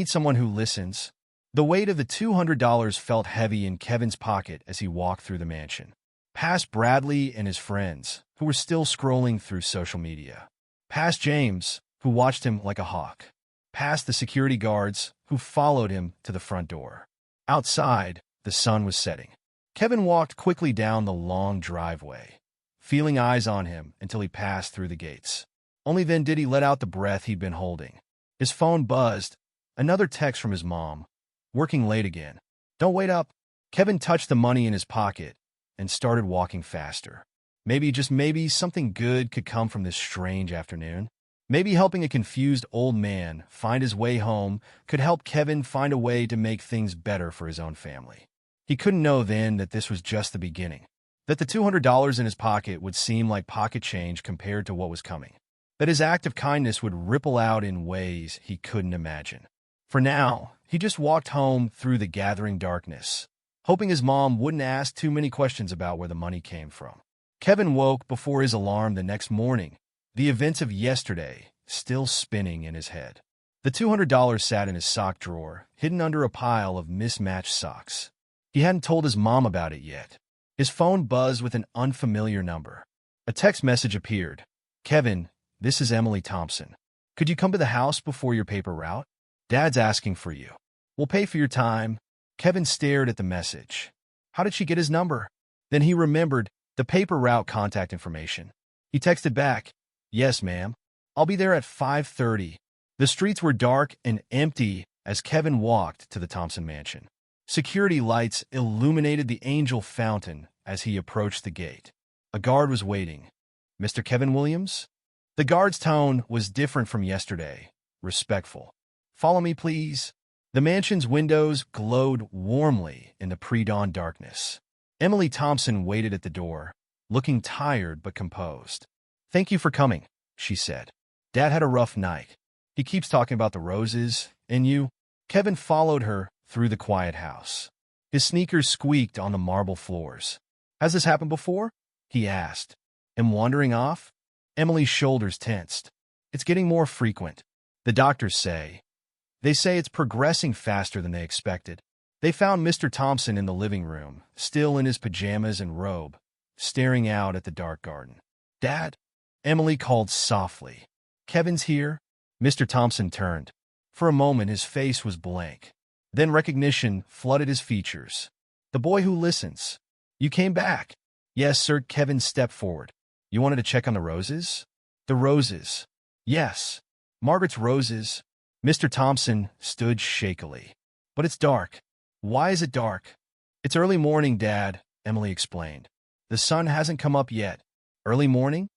someone who listens. The weight of the $200 felt heavy in Kevin's pocket as he walked through the mansion. Past Bradley and his friends, who were still scrolling through social media. Past James, who watched him like a hawk. Past the security guards, who followed him to the front door. Outside, the sun was setting. Kevin walked quickly down the long driveway, feeling eyes on him until he passed through the gates. Only then did he let out the breath he'd been holding. His phone buzzed. Another text from his mom. Working late again. Don't wait up. Kevin touched the money in his pocket and started walking faster. Maybe, just maybe, something good could come from this strange afternoon. Maybe helping a confused old man find his way home could help Kevin find a way to make things better for his own family. He couldn't know then that this was just the beginning. That the $200 in his pocket would seem like pocket change compared to what was coming. That his act of kindness would ripple out in ways he couldn't imagine. For now, he just walked home through the gathering darkness, hoping his mom wouldn't ask too many questions about where the money came from. Kevin woke before his alarm the next morning, the events of yesterday still spinning in his head. The $200 sat in his sock drawer, hidden under a pile of mismatched socks. He hadn't told his mom about it yet. His phone buzzed with an unfamiliar number. A text message appeared. Kevin, this is Emily Thompson. Could you come to the house before your paper route? Dad's asking for you. We'll pay for your time. Kevin stared at the message. How did she get his number? Then he remembered the paper route contact information. He texted back, yes, ma'am. I'll be there at 5:30. The streets were dark and empty as Kevin walked to the Thompson mansion. Security lights illuminated the Angel Fountain as he approached the gate. A guard was waiting. "Mr. Kevin Williams?" The guard's tone was different from yesterday, respectful. "Follow me, please." The mansion's windows glowed warmly in the pre-dawn darkness. Emily Thompson waited at the door, looking tired but composed. "Thank you for coming," she said. "Dad had a rough night. He keeps talking about the roses and you." Kevin followed her through the quiet house. His sneakers squeaked on the marble floors. "Has this happened before?" he asked. "And wandering off?" Emily's shoulders tensed. "It's getting more frequent. The doctors say. They say it's progressing faster than they expected." They found Mr. Thompson in the living room, still in his pajamas and robe, staring out at the dark garden. "Dad?" Emily called softly. "Kevin's here?" Mr. Thompson turned. For a moment his face was blank. Then recognition flooded his features. "The boy who listens. You came back." "Yes, sir." Kevin stepped forward. "You wanted to check on the roses?" "The roses." "Yes. Margaret's roses." Mr. Thompson stood shakily. "But it's dark." "Why is it dark?" "It's early morning, Dad," Emily explained. "The sun hasn't come up yet." "Early morning?"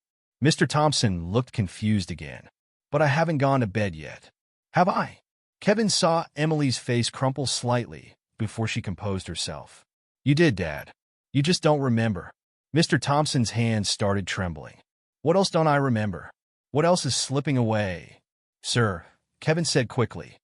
Mr. Thompson looked confused again. "But I haven't gone to bed yet." "Have I?" Kevin saw Emily's face crumple slightly before she composed herself. "You did, Dad. You just don't remember." Mr. Thompson's hands started trembling. "What else don't I remember? What else is slipping away?" "Sir," Kevin said quickly,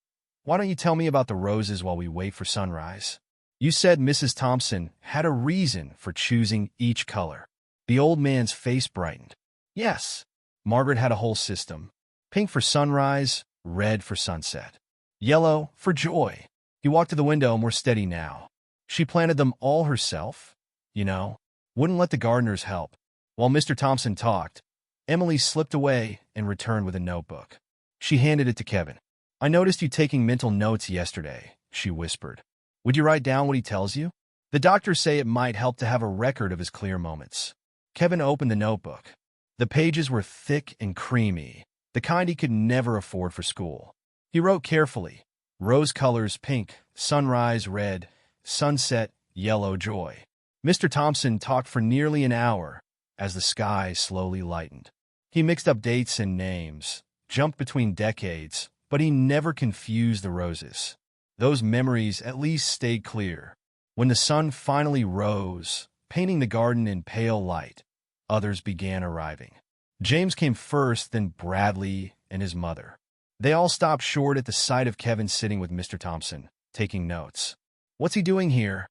"why don't you tell me about the roses while we wait for sunrise?" "You said Mrs. Thompson had a reason for choosing each color." The old man's face brightened. "Yes. Margaret had a whole system. Pink for sunrise, red for sunset, yellow for joy." He walked to the window, more steady now. "She planted them all herself, you know. Wouldn't let the gardeners help." While Mr. Thompson talked, Emily slipped away and returned with a notebook. She handed it to Kevin. "I noticed you taking mental notes yesterday," she whispered. "Would you write down what he tells you? The doctors say it might help to have a record of his clear moments." Kevin opened the notebook. The pages were thick and creamy, the kind he could never afford for school. He wrote carefully. Rose colors, pink; sunrise, red; sunset, yellow, joy. Mr. Thompson talked for nearly an hour as the sky slowly lightened. He mixed up dates and names, jumped between decades, but he never confused the roses. Those memories at least stayed clear. When the sun finally rose, painting the garden in pale light, others began arriving. James came first, then Bradley and his mother. They all stopped short at the sight of Kevin sitting with Mr. Thompson, taking notes. "What's he doing here?"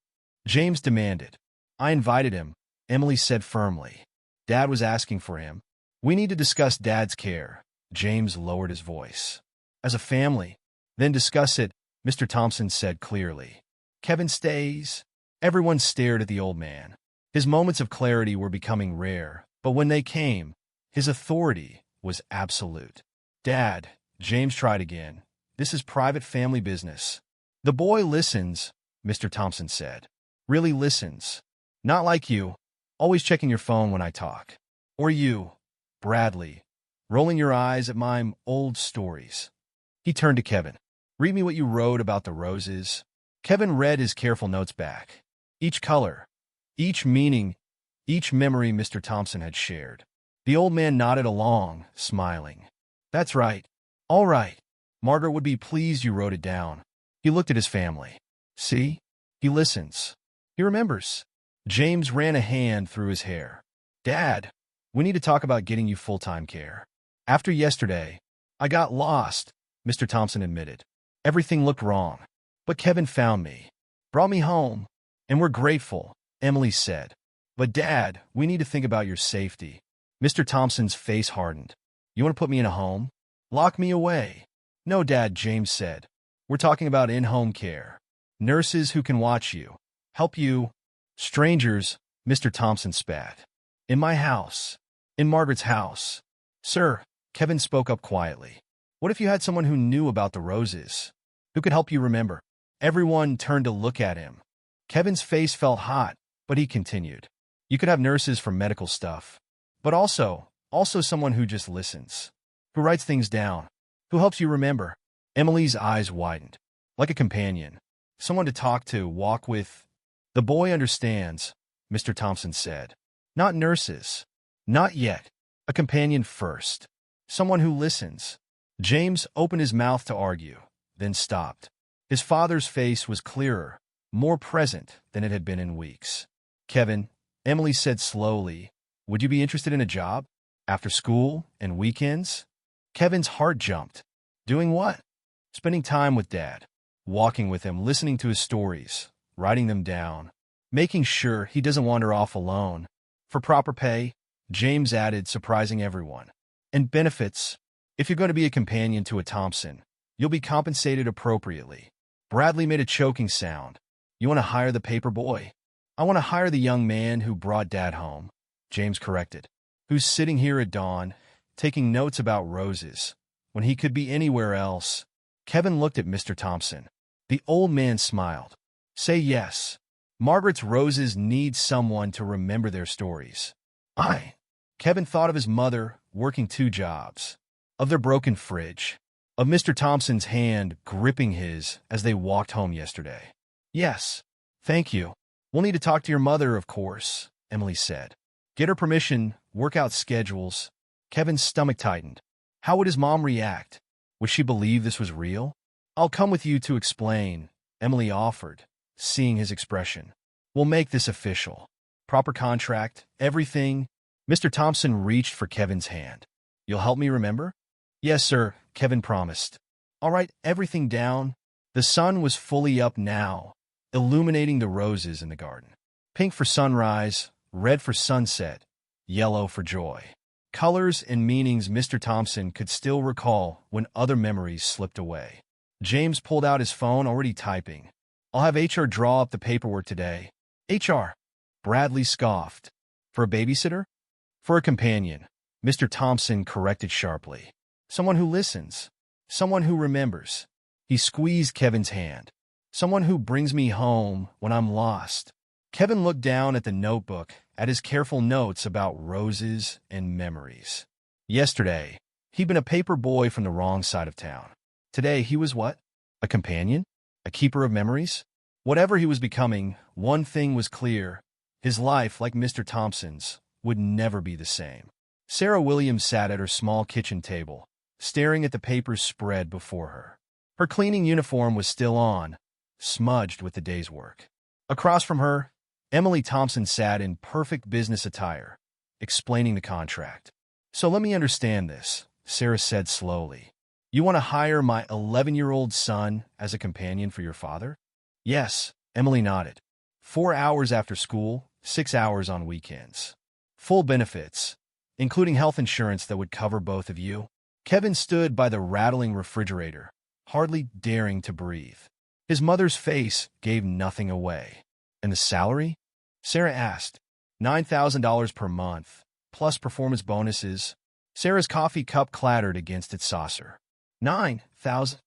James demanded. "I invited him," Emily said firmly. "Dad was asking for him. We need to discuss Dad's care." James lowered his voice. "As a family." "Then discuss it," Mr. Thompson said clearly. "Kevin stays." Everyone stared at the old man. His moments of clarity were becoming rare, but when they came, his authority was absolute. "Dad," James tried again, "this is private family business." "The boy listens," Mr. Thompson said. "Really listens. Not like you, always checking your phone when I talk. Or you, Bradley, rolling your eyes at my old stories." He turned to Kevin. "Read me what you wrote about the roses." Kevin read his careful notes back. Each color, each meaning, each memory Mr. Thompson had shared. The old man nodded along, smiling. "That's right. All right. Margaret would be pleased you wrote it down." He looked at his family. "See? He listens. He remembers." James ran a hand through his hair. "Dad, we need to talk about getting you full-time care." "After yesterday, I got lost," Mr. Thompson admitted. "Everything looked wrong. But Kevin found me, brought me home, and we're grateful," Emily said. "But Dad, we need to think about your safety." Mr. Thompson's face hardened. "You want to put me in a home? Lock me away?" "No, Dad," James said. "We're talking about in-home care. Nurses who can watch you, help you." "Strangers," Mr. Thompson spat. "In my house. In Margaret's house." "Sir," Kevin spoke up quietly. "What if you had someone who knew about the roses? Who could help you remember?" Everyone turned to look at him. Kevin's face felt hot, but he continued. "You could have nurses for medical stuff, but also someone who just listens. Who writes things down? Who helps you remember? Emily's eyes widened. Like a companion. Someone to talk to, walk with. The boy understands, Mr. Thompson said. Not nurses. Not yet. A companion first. Someone who listens. James opened his mouth to argue, then stopped. His father's face was clearer, more present than it had been in weeks. Kevin, Emily said slowly, would you be interested in a job? After school and weekends? Kevin's heart jumped. Doing what? Spending time with Dad. Walking with him, listening to his stories, writing them down, making sure he doesn't wander off alone. For proper pay, James added, surprising everyone. And benefits. If you're going to be a companion to a Thompson, you'll be compensated appropriately. Bradley made a choking sound. You want to hire the paper boy? I want to hire the young man who brought Dad home, James corrected. Who's sitting here at dawn, taking notes about roses, when he could be anywhere else. Kevin looked at Mr. Thompson. The old man smiled. Say yes. Margaret's roses need someone to remember their stories. Kevin thought of his mother working 2 jobs, of their broken fridge, of Mr. Thompson's hand gripping his as they walked home yesterday. Yes, thank you. We'll need to talk to your mother, of course, Emily said. Get her permission, work out schedules. Kevin's stomach tightened. How would his mom react? Would she believe this was real? I'll come with you to explain, Emily offered, seeing his expression. We'll make this official. Proper contract, everything. Mr. Thompson reached for Kevin's hand. You'll help me remember? Yes, sir, Kevin promised. All right, everything down. The sun was fully up now, illuminating the roses in the garden. Pink for sunrise, red for sunset, yellow for joy. Colors and meanings Mr. Thompson could still recall when other memories slipped away. James pulled out his phone, already typing. I'll have HR draw up the paperwork today. HR. Bradley scoffed. For a babysitter? For a companion, Mr. Thompson corrected sharply. Someone who listens. Someone who remembers. He squeezed Kevin's hand. Someone who brings me home when I'm lost. Kevin looked down at the notebook, at his careful notes about roses and memories. Yesterday, he'd been a paper boy from the wrong side of town. Today, he was what? A companion? A keeper of memories? Whatever he was becoming, one thing was clear. His life, like Mr. Thompson's, would never be the same. Sarah Williams sat at her small kitchen table, staring at the papers spread before her. Her cleaning uniform was still on, smudged with the day's work. Across from her, Emily Thompson sat in perfect business attire, explaining the contract. So let me understand this, Sarah said slowly. You want to hire my 11-year-old son as a companion for your father? Yes, Emily nodded. 4 hours after school, 6 hours on weekends. Full benefits, including health insurance that would cover both of you. Kevin stood by the rattling refrigerator, hardly daring to breathe. His mother's face gave nothing away. And the salary? Sarah asked. $9,000 per month, plus performance bonuses. Sarah's coffee cup clattered against its saucer. 9,000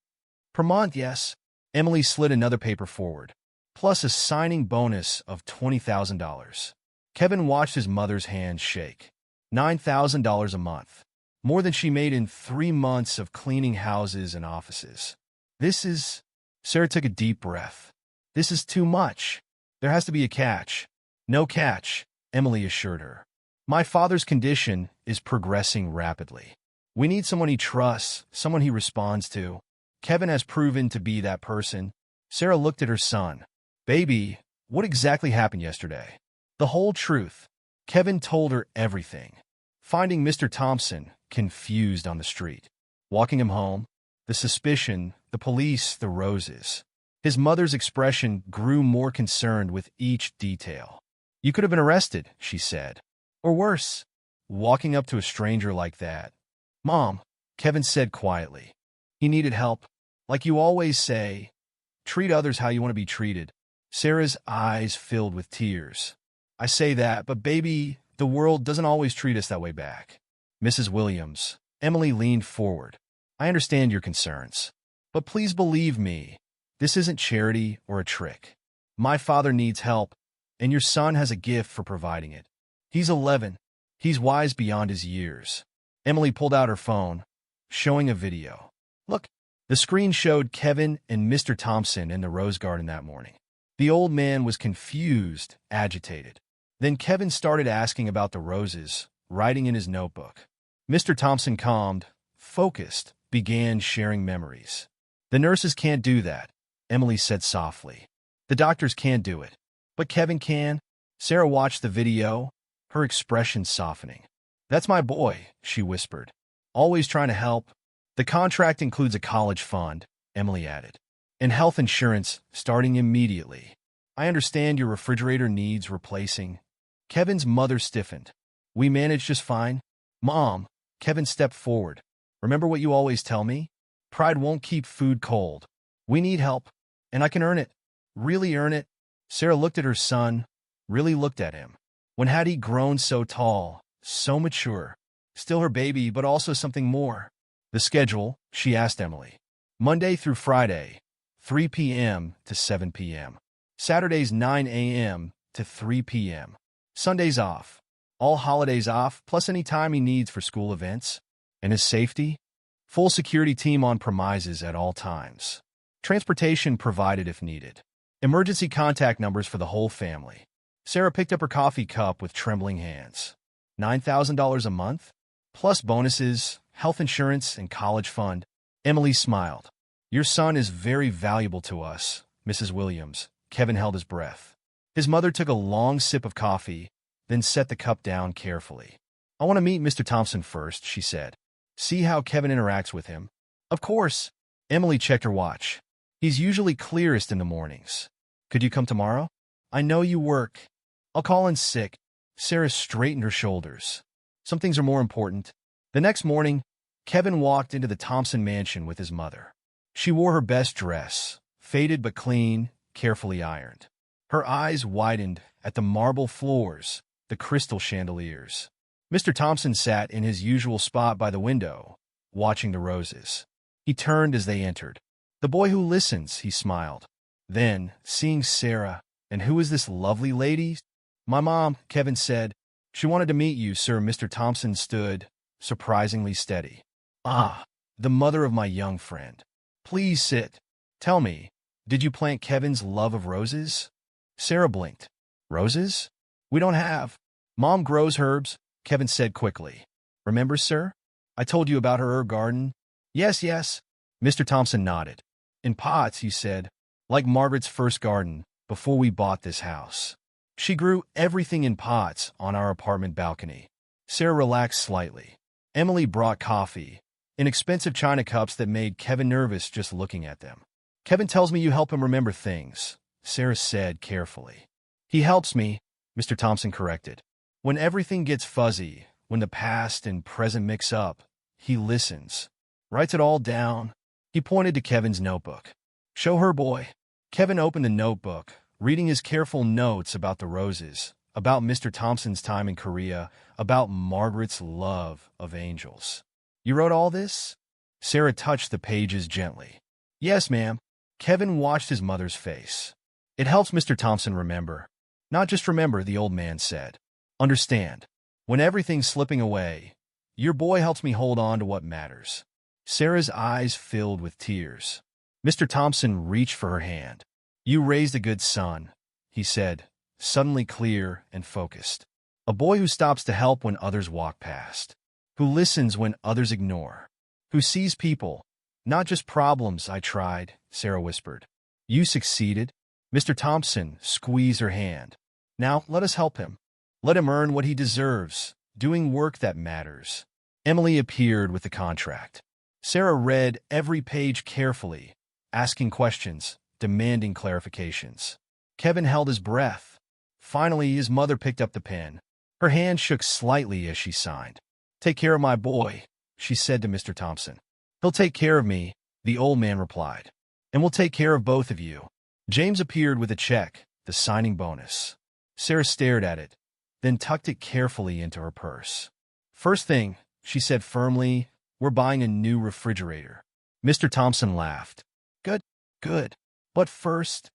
per month, yes. Emily slid another paper forward, plus a signing bonus of $20,000. Kevin watched his mother's hand shake. $9,000 a month. More than she made in 3 months of cleaning houses and offices. This is... Sarah took a deep breath. This is too much. There has to be a catch. No catch, Emily assured her. My father's condition is progressing rapidly. We need someone he trusts, someone he responds to. Kevin has proven to be that person. Sarah looked at her son. Baby, what exactly happened yesterday? The whole truth. Kevin told her everything. Finding Mr. Thompson, confused on the street. Walking him home. The suspicion, the police, the roses. His mother's expression grew more concerned with each detail. You could have been arrested, she said. Or worse, walking up to a stranger like that. Mom, Kevin said quietly. He needed help. Like you always say, treat others how you want to be treated. Sarah's eyes filled with tears. I say that, but baby, the world doesn't always treat us that way back. Mrs. Williams, Emily leaned forward. I understand your concerns. But please believe me, this isn't charity or a trick. My father needs help, and your son has a gift for providing it. He's 11. He's wise beyond his years. Emily pulled out her phone. showing a video. Look, the screen showed Kevin and Mr. Thompson in the rose garden that morning. The old man was confused, agitated. Then Kevin started asking about the roses, writing in his notebook. Mr. Thompson, calmed, focused, began sharing memories. The nurses can't do that, Emily said softly. The doctors can't do it. But Kevin can. Sarah watched the video, her expression softening. That's my boy, she whispered. Always trying to help. The contract includes a college fund, Emily added. And health insurance, starting immediately. I understand your refrigerator needs replacing. Kevin's mother stiffened. We manage just fine. Mom, Kevin stepped forward. Remember what you always tell me? Pride won't keep food cold. We need help, and I can earn it. Really earn it. Sarah looked at her son, really looked at him. When had he grown so tall, so mature? Still her baby, but also something more. The schedule, she asked Emily. Monday through Friday, 3 p.m. to 7 p.m. Saturdays 9 a.m. to 3 p.m. Sundays off. All holidays off, plus any time he needs for school events. And his safety? Full security team on premises at all times. Transportation provided if needed. Emergency contact numbers for the whole family. Sarah picked up her coffee cup with trembling hands. $9,000 a month? Plus bonuses, health insurance, and college fund. Emily smiled. Your son is very valuable to us, Mrs. Williams. Kevin held his breath. His mother took a long sip of coffee, then set the cup down carefully. I want to meet Mr. Thompson first, she said. See how Kevin interacts with him. Of course. Emily checked her watch. He's usually clearest in the mornings. Could you come tomorrow? I know you work. I'll call in sick. Sarah straightened her shoulders. Some things are more important. The next morning, Kevin walked into the Thompson mansion with his mother. She wore her best dress, faded but clean, carefully ironed. Her eyes widened at the marble floors, the crystal chandeliers. Mr. Thompson sat in his usual spot by the window, watching the roses. He turned as they entered. The boy who listens, he smiled. Then, seeing Sarah, and who is this lovely lady? My mom, Kevin said. She wanted to meet you, sir. Mr. Thompson stood, surprisingly steady. Ah, the mother of my young friend. Please sit. Tell me, did you plant Kevin's love of roses? Sarah blinked. Roses? We don't have. Mom grows herbs, Kevin said quickly. Remember, sir? I told you about her herb garden. Yes, yes. Mr. Thompson nodded. In pots, he said, like Margaret's first garden, before we bought this house. She grew everything in pots on our apartment balcony. Sarah relaxed slightly. Emily brought coffee, in expensive china cups that made Kevin nervous just looking at them. Kevin tells me you help him remember things, Sarah said carefully. He helps me, Mr. Thompson corrected. When everything gets fuzzy, when the past and present mix up, he listens. Writes it all down. He pointed to Kevin's notebook. Show her, boy. Kevin opened the notebook, reading his careful notes about the roses, about Mr. Thompson's time in Korea, about Margaret's love of angels. You wrote all this? Sarah touched the pages gently. Yes, ma'am. Kevin watched his mother's face. It helps Mr. Thompson remember. Not just remember, the old man said. Understand. When everything's slipping away, your boy helps me hold on to what matters. Sarah's eyes filled with tears. Mr. Thompson reached for her hand. You raised a good son, he said, suddenly clear and focused. A boy who stops to help when others walk past. Who listens when others ignore. Who sees people, not just problems. I tried, Sarah whispered. You succeeded. Mr. Thompson squeezed her hand. Now let us help him. Let him earn what he deserves, doing work that matters. Emily appeared with the contract. Sarah read every page carefully, asking questions, demanding clarifications. Kevin held his breath. Finally, his mother picked up the pen. Her hand shook slightly as she signed. Take care of my boy, she said to Mr. Thompson. He'll take care of me, the old man replied. And we'll take care of both of you. James appeared with a check, the signing bonus. Sarah stared at it, then tucked it carefully into her purse. First thing, she said firmly, we're buying a new refrigerator. Mr. Thompson laughed. Good, good. But first,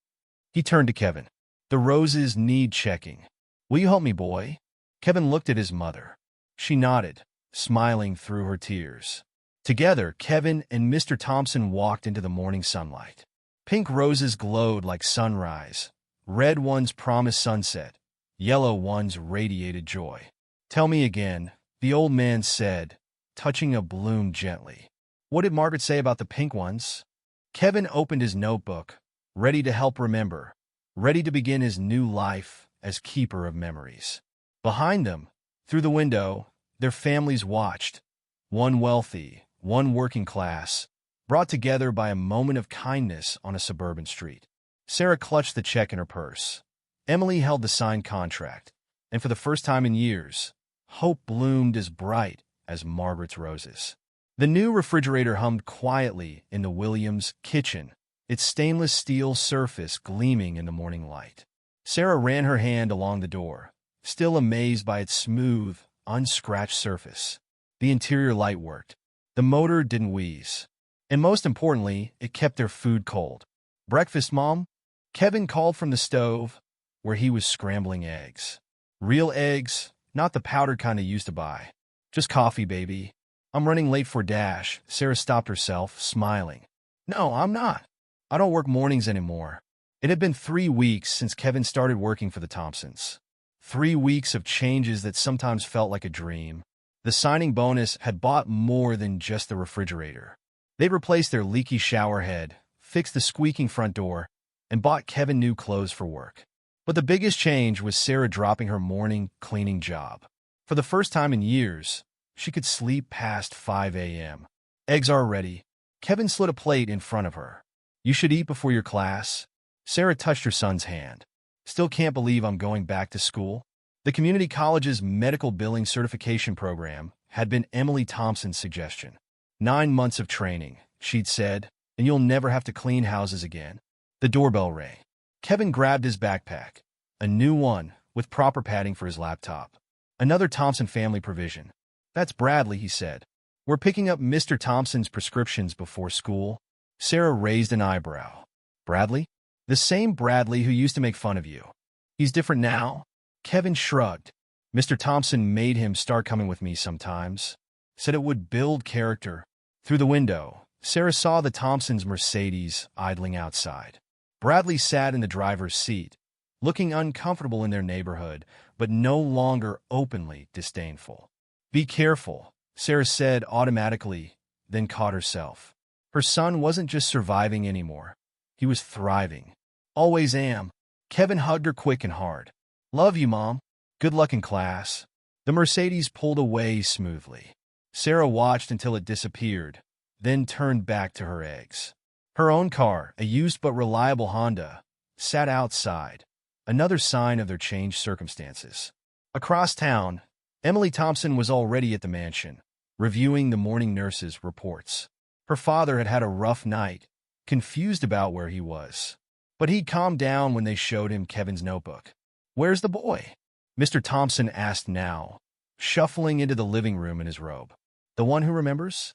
he turned to Kevin. The roses need checking. Will you help me, boy? Kevin looked at his mother. She nodded, smiling through her tears. Together, Kevin and Mr. Thompson walked into the morning sunlight. Pink roses glowed like sunrise. Red ones promised sunset. Yellow ones radiated joy. "Tell me again," the old man said, touching a bloom gently. "What did Margaret say about the pink ones?" Kevin opened his notebook, ready to help remember, ready to begin his new life as keeper of memories. Behind them, through the window, their families watched, one wealthy, one working class, brought together by a moment of kindness on a suburban street. Sarah clutched the check in her purse. Emily held the signed contract, and for the first time in years, hope bloomed as bright as Margaret's roses. The new refrigerator hummed quietly in the Williams' kitchen, its stainless steel surface gleaming in the morning light. Sarah ran her hand along the door, still amazed by its smooth, unscratched surface. The interior light worked. The motor didn't wheeze. And most importantly, it kept their food cold. "Breakfast, Mom?" Kevin called from the stove, where he was scrambling eggs. Real eggs, not the powdered kind they used to buy. "Just coffee, baby." "I'm running late for Dash." Sarah stopped herself, smiling. "No, I'm not. I don't work mornings anymore." It had been 3 weeks since Kevin started working for the Thompsons. 3 weeks of changes that sometimes felt like a dream. The signing bonus had bought more than just the refrigerator. They'd replaced their leaky shower head, fixed the squeaking front door, and bought Kevin new clothes for work. But the biggest change was Sarah dropping her morning cleaning job. For the first time in years, she could sleep past 5 a.m. "Eggs are ready." Kevin slid a plate in front of her. "You should eat before your class." Sarah touched her son's hand. "Still can't believe I'm going back to school." The community college's medical billing certification program had been Emily Thompson's suggestion. 9 months of training, she'd said, and you'll never have to clean houses again. The doorbell rang. Kevin grabbed his backpack, a new one with proper padding for his laptop. Another Thompson family provision. "That's Bradley," he said. "We're picking up Mr. Thompson's prescriptions before school." Sarah raised an eyebrow. "Bradley?" "The same Bradley who used to make fun of you. He's different now?" Kevin shrugged. "Mr. Thompson made him start coming with me sometimes. Said it would build character." Through the window, Sarah saw the Thompsons' Mercedes idling outside. Bradley sat in the driver's seat, looking uncomfortable in their neighborhood, but no longer openly disdainful. "Be careful," Sarah said automatically, then caught herself. Her son wasn't just surviving anymore. He was thriving. "Always am." Kevin hugged her quick and hard. "Love you, Mom. Good luck in class." The Mercedes pulled away smoothly. Sarah watched until it disappeared, then turned back to her eggs. Her own car, a used but reliable Honda, sat outside, another sign of their changed circumstances. Across town, Emily Thompson was already at the mansion, reviewing the morning nurse's reports. Her father had had a rough night, confused about where he was. But he'd calmed down when they showed him Kevin's notebook. "Where's the boy?" Mr. Thompson asked now, shuffling into the living room in his robe. "The one who remembers?"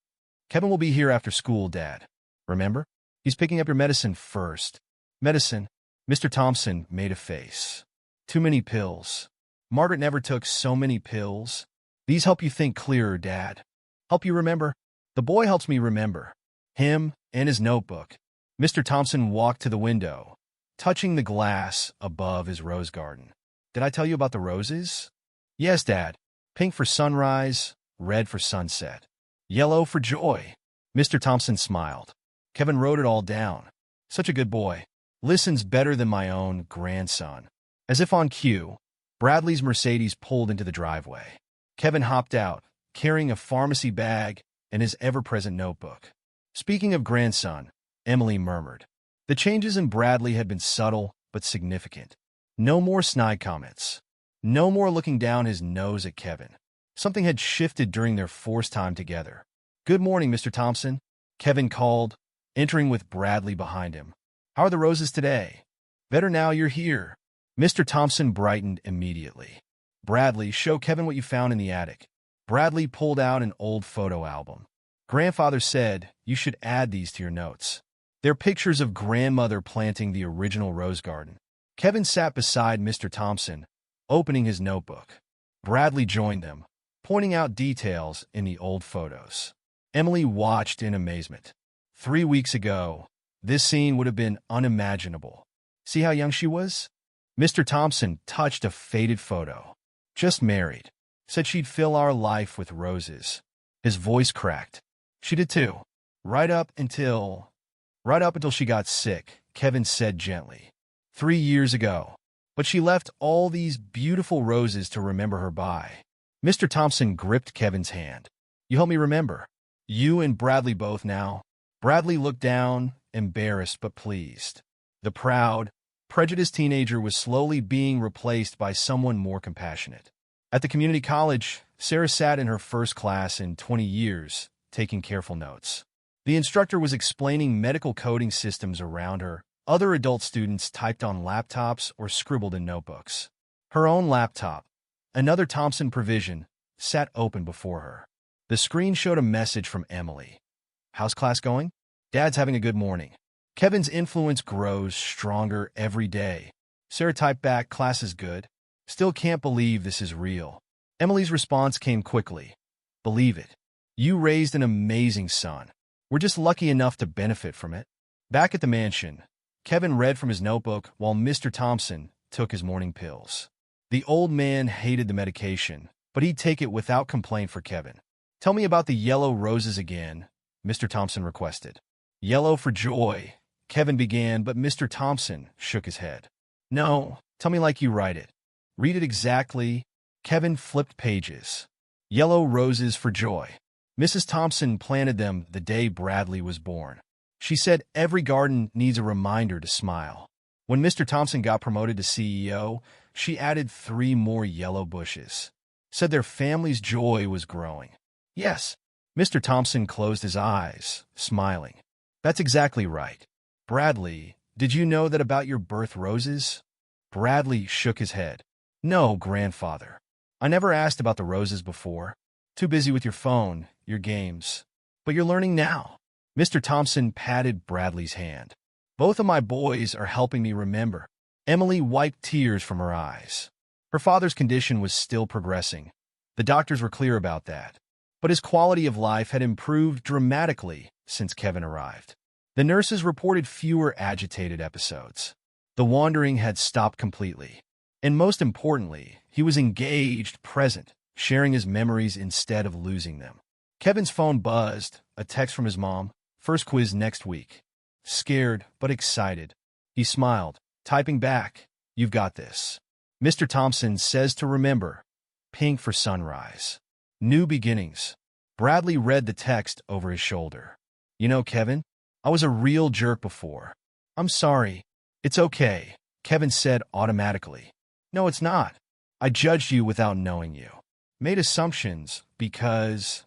"Kevin will be here after school, Dad. Remember? He's picking up your medicine first." "Medicine?" Mr. Thompson made a face. "Too many pills. Margaret never took so many pills. These help you think clearer, Dad. Help you remember." "The boy helps me remember. Him and his notebook." Mr. Thompson walked to the window, touching the glass above his rose garden. "Did I tell you about the roses?" "Yes, Dad. Pink for sunrise, red for sunset, yellow for joy." Mr. Thompson smiled. Kevin wrote it all down. "Such a good boy. Listens better than my own grandson." As if on cue, Bradley's Mercedes pulled into the driveway. Kevin hopped out, carrying a pharmacy bag and his ever-present notebook. "Speaking of grandson," Emily murmured. The changes in Bradley had been subtle but significant. No more snide comments. No more looking down his nose at Kevin. Something had shifted during their forced time together. "Good morning, Mr. Thompson," Kevin called, entering with Bradley behind him. "How are the roses today?" "Better now you're here." Mr. Thompson brightened immediately. "Bradley, show Kevin what you found in the attic." Bradley pulled out an old photo album. "Grandfather said you should add these to your notes." They're pictures of grandmother planting the original rose garden. Kevin sat beside Mr. Thompson, opening his notebook. Bradley joined them, pointing out details in the old photos. Emily watched in amazement. 3 weeks ago, this scene would have been unimaginable. See how young she was? Mr. Thompson touched a faded photo. Just married. Said she'd fill our life with roses. His voice cracked. She did too. Right up until she got sick, Kevin said gently. 3 years ago. But she left all these beautiful roses to remember her by. Mr. Thompson gripped Kevin's hand. You help me remember. You and Bradley both now. Bradley looked down, embarrassed but pleased. The proud, prejudiced teenager was slowly being replaced by someone more compassionate. At the community college, Sarah sat in her first class in 20 years, taking careful notes. The instructor was explaining medical coding systems around her. Other adult students typed on laptops or scribbled in notebooks. Her own laptop, another Thompson provision, sat open before her. The screen showed a message from Emily. How's class going? Dad's having a good morning. Kevin's influence grows stronger every day. Sarah typed back, class is good. Still can't believe this is real. Emily's response came quickly. Believe it. You raised an amazing son. We're just lucky enough to benefit from it. Back at the mansion, Kevin read from his notebook while Mr. Thompson took his morning pills. The old man hated the medication, but he'd take it without complaint for Kevin. Tell me about the yellow roses again, Mr. Thompson requested. Yellow for joy, Kevin began, but Mr. Thompson shook his head. No, tell me like you write it. Read it exactly. Kevin flipped pages. Yellow roses for joy. Mrs. Thompson planted them the day Bradley was born. She said every garden needs a reminder to smile. When Mr. Thompson got promoted to CEO, she added 3 more yellow bushes. Said their family's joy was growing. Yes. Mr. Thompson closed his eyes, smiling. That's exactly right. Bradley, did you know that about your birth roses? Bradley shook his head. No, grandfather. I never asked about the roses before. Too busy with your phone, your games. But you're learning now. Mr. Thompson patted Bradley's hand. Both of my boys are helping me remember. Emily wiped tears from her eyes. Her father's condition was still progressing. The doctors were clear about that. But his quality of life had improved dramatically since Kevin arrived. The nurses reported fewer agitated episodes. The wandering had stopped completely. And most importantly, he was engaged, present, sharing his memories instead of losing them. Kevin's phone buzzed, a text from his mom. First quiz next week. Scared, but excited. He smiled, typing back, you've got this. Mr. Thompson says to remember. Pink for sunrise. New beginnings. Bradley read the text over his shoulder. You know, Kevin, I was a real jerk before. I'm sorry. It's okay, Kevin said automatically. No, it's not. I judged you without knowing you. Made assumptions because...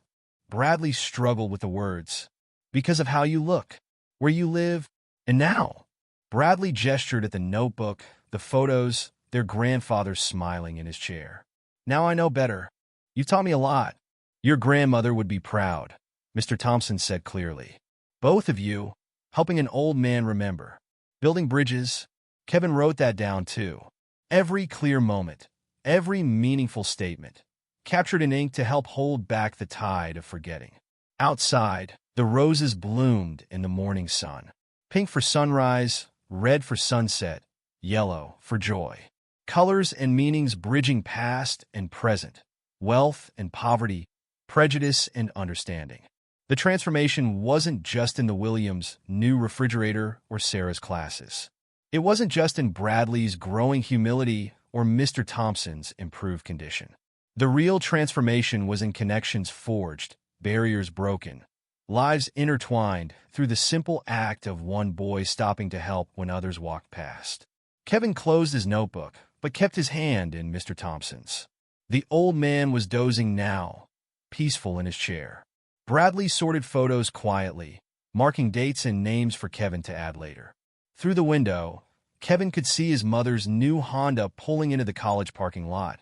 Bradley struggled with the words. Because of how you look, where you live, and now. Bradley gestured at the notebook, the photos, their grandfather smiling in his chair. Now I know better. You've taught me a lot. Your grandmother would be proud, Mr. Thompson said clearly. Both of you, helping an old man remember. Building bridges. Kevin wrote that down too. Every clear moment, every meaningful statement, captured in ink to help hold back the tide of forgetting. Outside, the roses bloomed in the morning sun. Pink for sunrise, red for sunset, yellow for joy. Colors and meanings bridging past and present, wealth and poverty, prejudice and understanding. The transformation wasn't just in the Williams' new refrigerator or Sarah's classes. It wasn't just in Bradley's growing humility or Mr. Thompson's improved condition. The real transformation was in connections forged, barriers broken, lives intertwined through the simple act of one boy stopping to help when others walked past. Kevin closed his notebook, but kept his hand in Mr. Thompson's. The old man was dozing now, peaceful in his chair. Bradley sorted photos quietly, marking dates and names for Kevin to add later. Through the window, Kevin could see his mother's new Honda pulling into the college parking lot,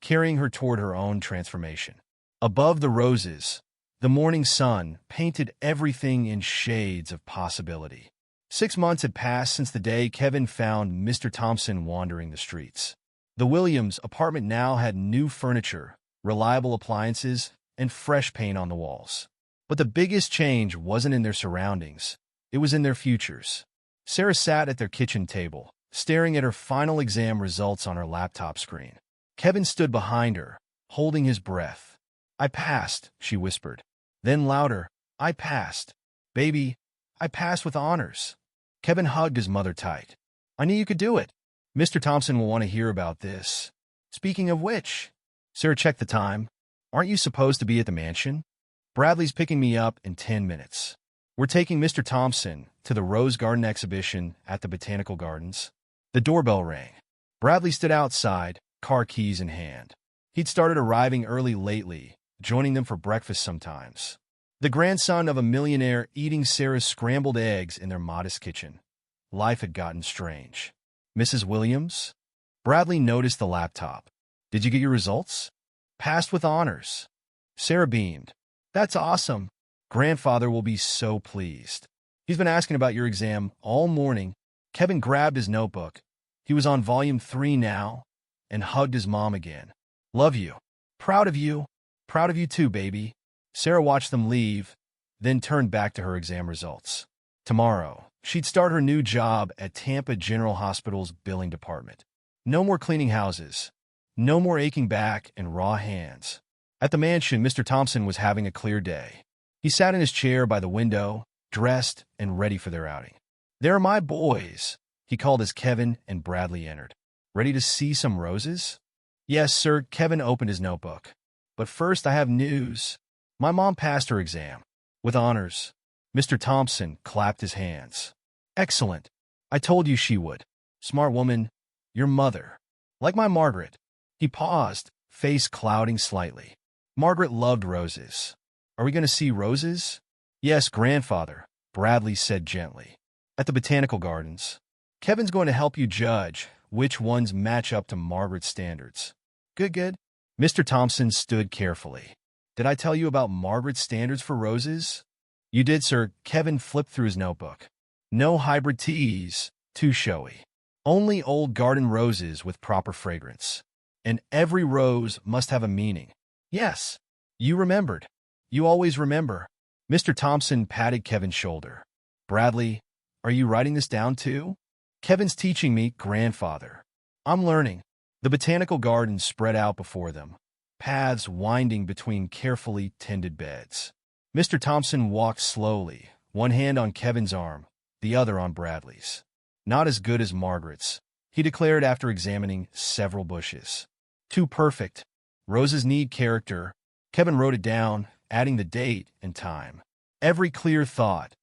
carrying her toward her own transformation. Above the roses, the morning sun painted everything in shades of possibility. 6 months had passed since the day Kevin found Mr. Thompson wandering the streets. The Williams apartment now had new furniture, reliable appliances, and fresh paint on the walls. But the biggest change wasn't in their surroundings. It was in their futures. Sarah sat at their kitchen table, staring at her final exam results on her laptop screen. Kevin stood behind her, holding his breath. "I passed," she whispered. Then louder, "I passed. Baby, I passed with honors." Kevin hugged his mother tight. "I knew you could do it. Mr. Thompson will want to hear about this. Speaking of which," Sarah checked the time. "Aren't you supposed to be at the mansion? Bradley's picking me up in 10 minutes. We're taking Mr. Thompson to the Rose Garden exhibition at the Botanical Gardens." The doorbell rang. Bradley stood outside, car keys in hand. He'd started arriving early lately, joining them for breakfast sometimes. The grandson of a millionaire eating Sarah's scrambled eggs in their modest kitchen. Life had gotten strange. "Mrs. Williams?" Bradley noticed the laptop. "Did you get your results?" "Passed with honors." Sarah beamed. "That's awesome. Grandfather will be so pleased. He's been asking about your exam all morning." Kevin grabbed his notebook. He was on volume 3 now, and hugged his mom again. "Love you. Proud of you. Proud of you too, baby." Sarah watched them leave, then turned back to her exam results. Tomorrow, she'd start her new job at Tampa General Hospital's billing department. No more cleaning houses. No more aching back and raw hands. At the mansion, Mr. Thompson was having a clear day. He sat in his chair by the window, dressed and ready for their outing. "There are my boys," he called as Kevin and Bradley entered. "Ready to see some roses?" "Yes, sir." Kevin opened his notebook. "But first I have news. My mom passed her exam. With honors." Mr. Thompson clapped his hands. "Excellent. I told you she would. Smart woman. Your mother. Like my Margaret." He paused, face clouding slightly. "Margaret loved roses. Are we going to see roses?" "Yes, grandfather," Bradley said gently. "At the Botanical Gardens. Kevin's going to help you judge which ones match up to Margaret's standards." "Good, good." Mr. Thompson stood carefully. "Did I tell you about Margaret's standards for roses?" "You did, sir." Kevin flipped through his notebook. "No hybrid teas, too showy. Only old garden roses with proper fragrance. And every rose must have a meaning." "Yes, you remembered. You always remember." Mr. Thompson patted Kevin's shoulder. "Bradley, are you writing this down too?" "Kevin's teaching me, grandfather. I'm learning." The Botanical Gardens spread out before them, paths winding between carefully tended beds. Mr. Thompson walked slowly, one hand on Kevin's arm, the other on Bradley's. "Not as good as Margaret's," he declared after examining several bushes. "Too perfect. Roses need character." Kevin wrote it down, adding the date and time. Every clear thought,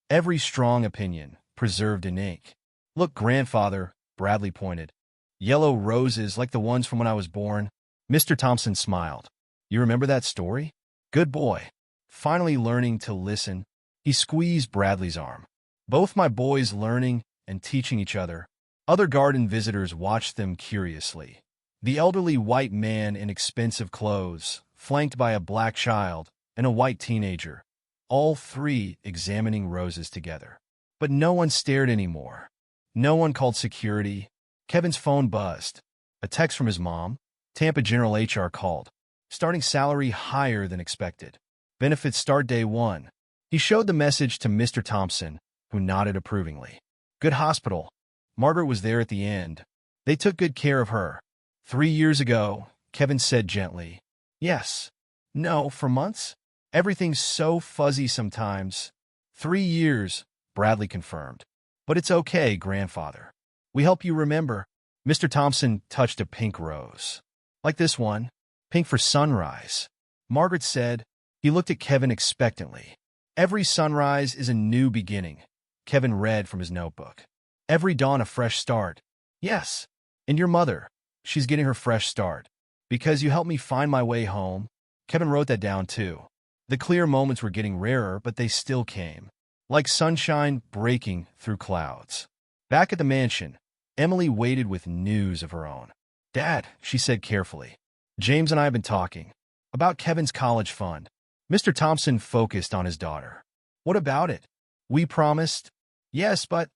every strong opinion, preserved in ink. "Look, grandfather," Bradley pointed. "Yellow roses like the ones from when I was born." Mr. Thompson smiled. "You remember that story? Good boy." Finally learning to listen, he squeezed Bradley's arm. "Both my boys learning and teaching each other." Other garden visitors watched them curiously. The elderly white man in expensive clothes, flanked by a black child and a white teenager, all three examining roses together. But no one stared anymore. No one called security. Kevin's phone buzzed. A text from his mom. Tampa General HR called. Starting salary higher than expected. Benefits start day 1. He showed the message to Mr. Thompson, who nodded approvingly. "Good hospital. Margaret was there at the end. They took good care of her." 3 years ago, Kevin said gently. "Yes. No, for months? Everything's so fuzzy sometimes." 3 years, Bradley confirmed. "But it's okay, grandfather. We help you remember." Mr. Thompson touched a pink rose. "Like this one. Pink for sunrise," Margaret said. He looked at Kevin expectantly. "Every sunrise is a new beginning," Kevin read from his notebook. "Every dawn a fresh start." "Yes. And your mother, she's getting her fresh start. Because you helped me find my way home." Kevin wrote that down too. The clear moments were getting rarer, but they still came. Like sunshine breaking through clouds. Back at the mansion, Emily waited with news of her own. "Dad," she said carefully, "James and I have been talking about Kevin's college fund." Mr. Thompson focused on his daughter. "What about it?" "We promised." "Yes, but—"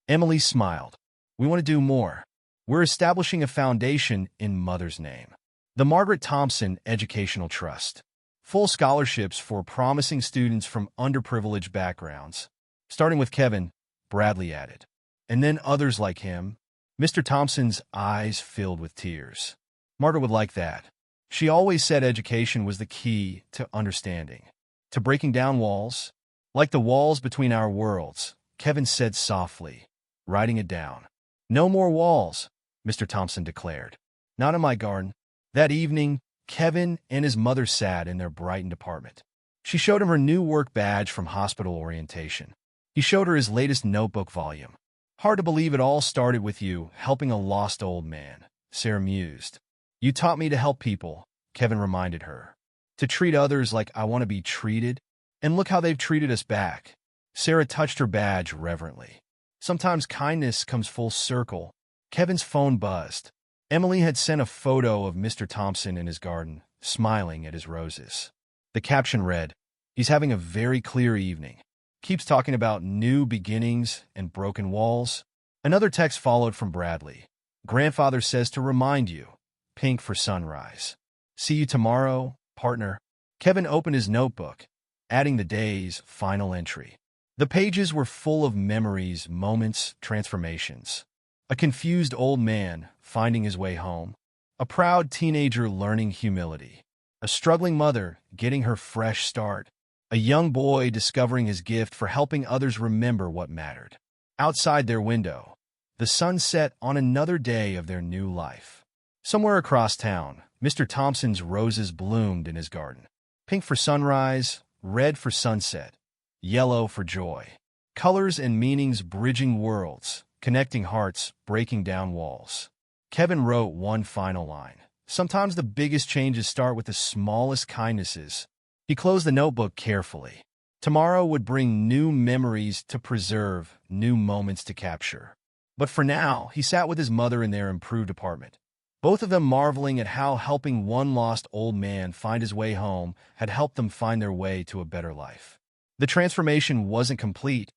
Emily smiled. "We want to do more. We're establishing a foundation in Mother's name. The Margaret Thompson Educational Trust. full scholarships for promising students from underprivileged backgrounds. Starting with Kevin, Bradley added. And then others like him. Mr. Thompson's eyes filled with tears. Marta would like that. She always said education was the key to understanding, to breaking down walls. Like the walls between our worlds, Kevin said softly, writing it down. No more walls, Mr. Thompson declared. Not in my garden. That evening, Kevin and his mother sat in their brightened apartment. She showed him her new work badge from hospital orientation. He showed her his latest notebook volume. Hard to believe it all started with you helping a lost old man, Sarah mused. You taught me to help people, Kevin reminded her. To treat others like I want to be treated. And look how they've treated us back. Sarah touched her badge reverently. Sometimes kindness comes full circle. Kevin's phone buzzed. Emily had sent a photo of Mr. Thompson in his garden, smiling at his roses. The caption read, "He's having a very clear evening. Keeps talking about new beginnings and broken walls." Another text followed from Bradley. Grandfather says to remind you. Pink for sunrise. See you tomorrow, partner. Kevin opened his notebook, adding the day's final entry. The pages were full of memories, moments, transformations. A confused old man finding his way home. A proud teenager learning humility. A struggling mother getting her fresh start. A young boy discovering his gift for helping others remember what mattered. Outside their window, the sun set on another day of their new life. Somewhere across town, Mr. Thompson's roses bloomed in his garden. Pink for sunrise, red for sunset, yellow for joy. Colors and meanings bridging worlds, connecting hearts, breaking down walls. Kevin wrote one final line. Sometimes the biggest changes start with the smallest kindnesses. He closed the notebook carefully. Tomorrow would bring new memories to preserve, new moments to capture. But for now, he sat with his mother in their improved apartment. Both of them marveling at how helping one lost old man find his way home had helped them find their way to a better life. The transformation wasn't complete.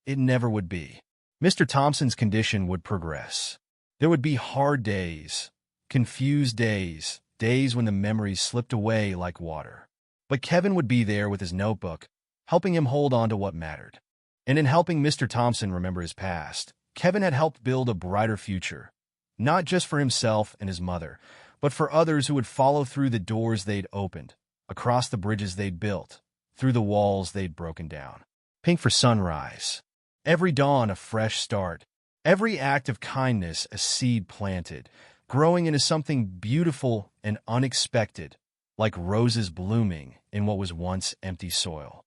It never would be. Mr. Thompson's condition would progress. There would be hard days, confused days, days when the memories slipped away like water. But Kevin would be there with his notebook, helping him hold on to what mattered. And in helping Mr. Thompson remember his past, Kevin had helped build a brighter future. Not just for himself and his mother, but for others who would follow through the doors they'd opened, across the bridges they'd built, through the walls they'd broken down. Pink for sunrise. Every dawn a fresh start. Every act of kindness a seed planted, growing into something beautiful and unexpected, like roses blooming in what was once empty soil.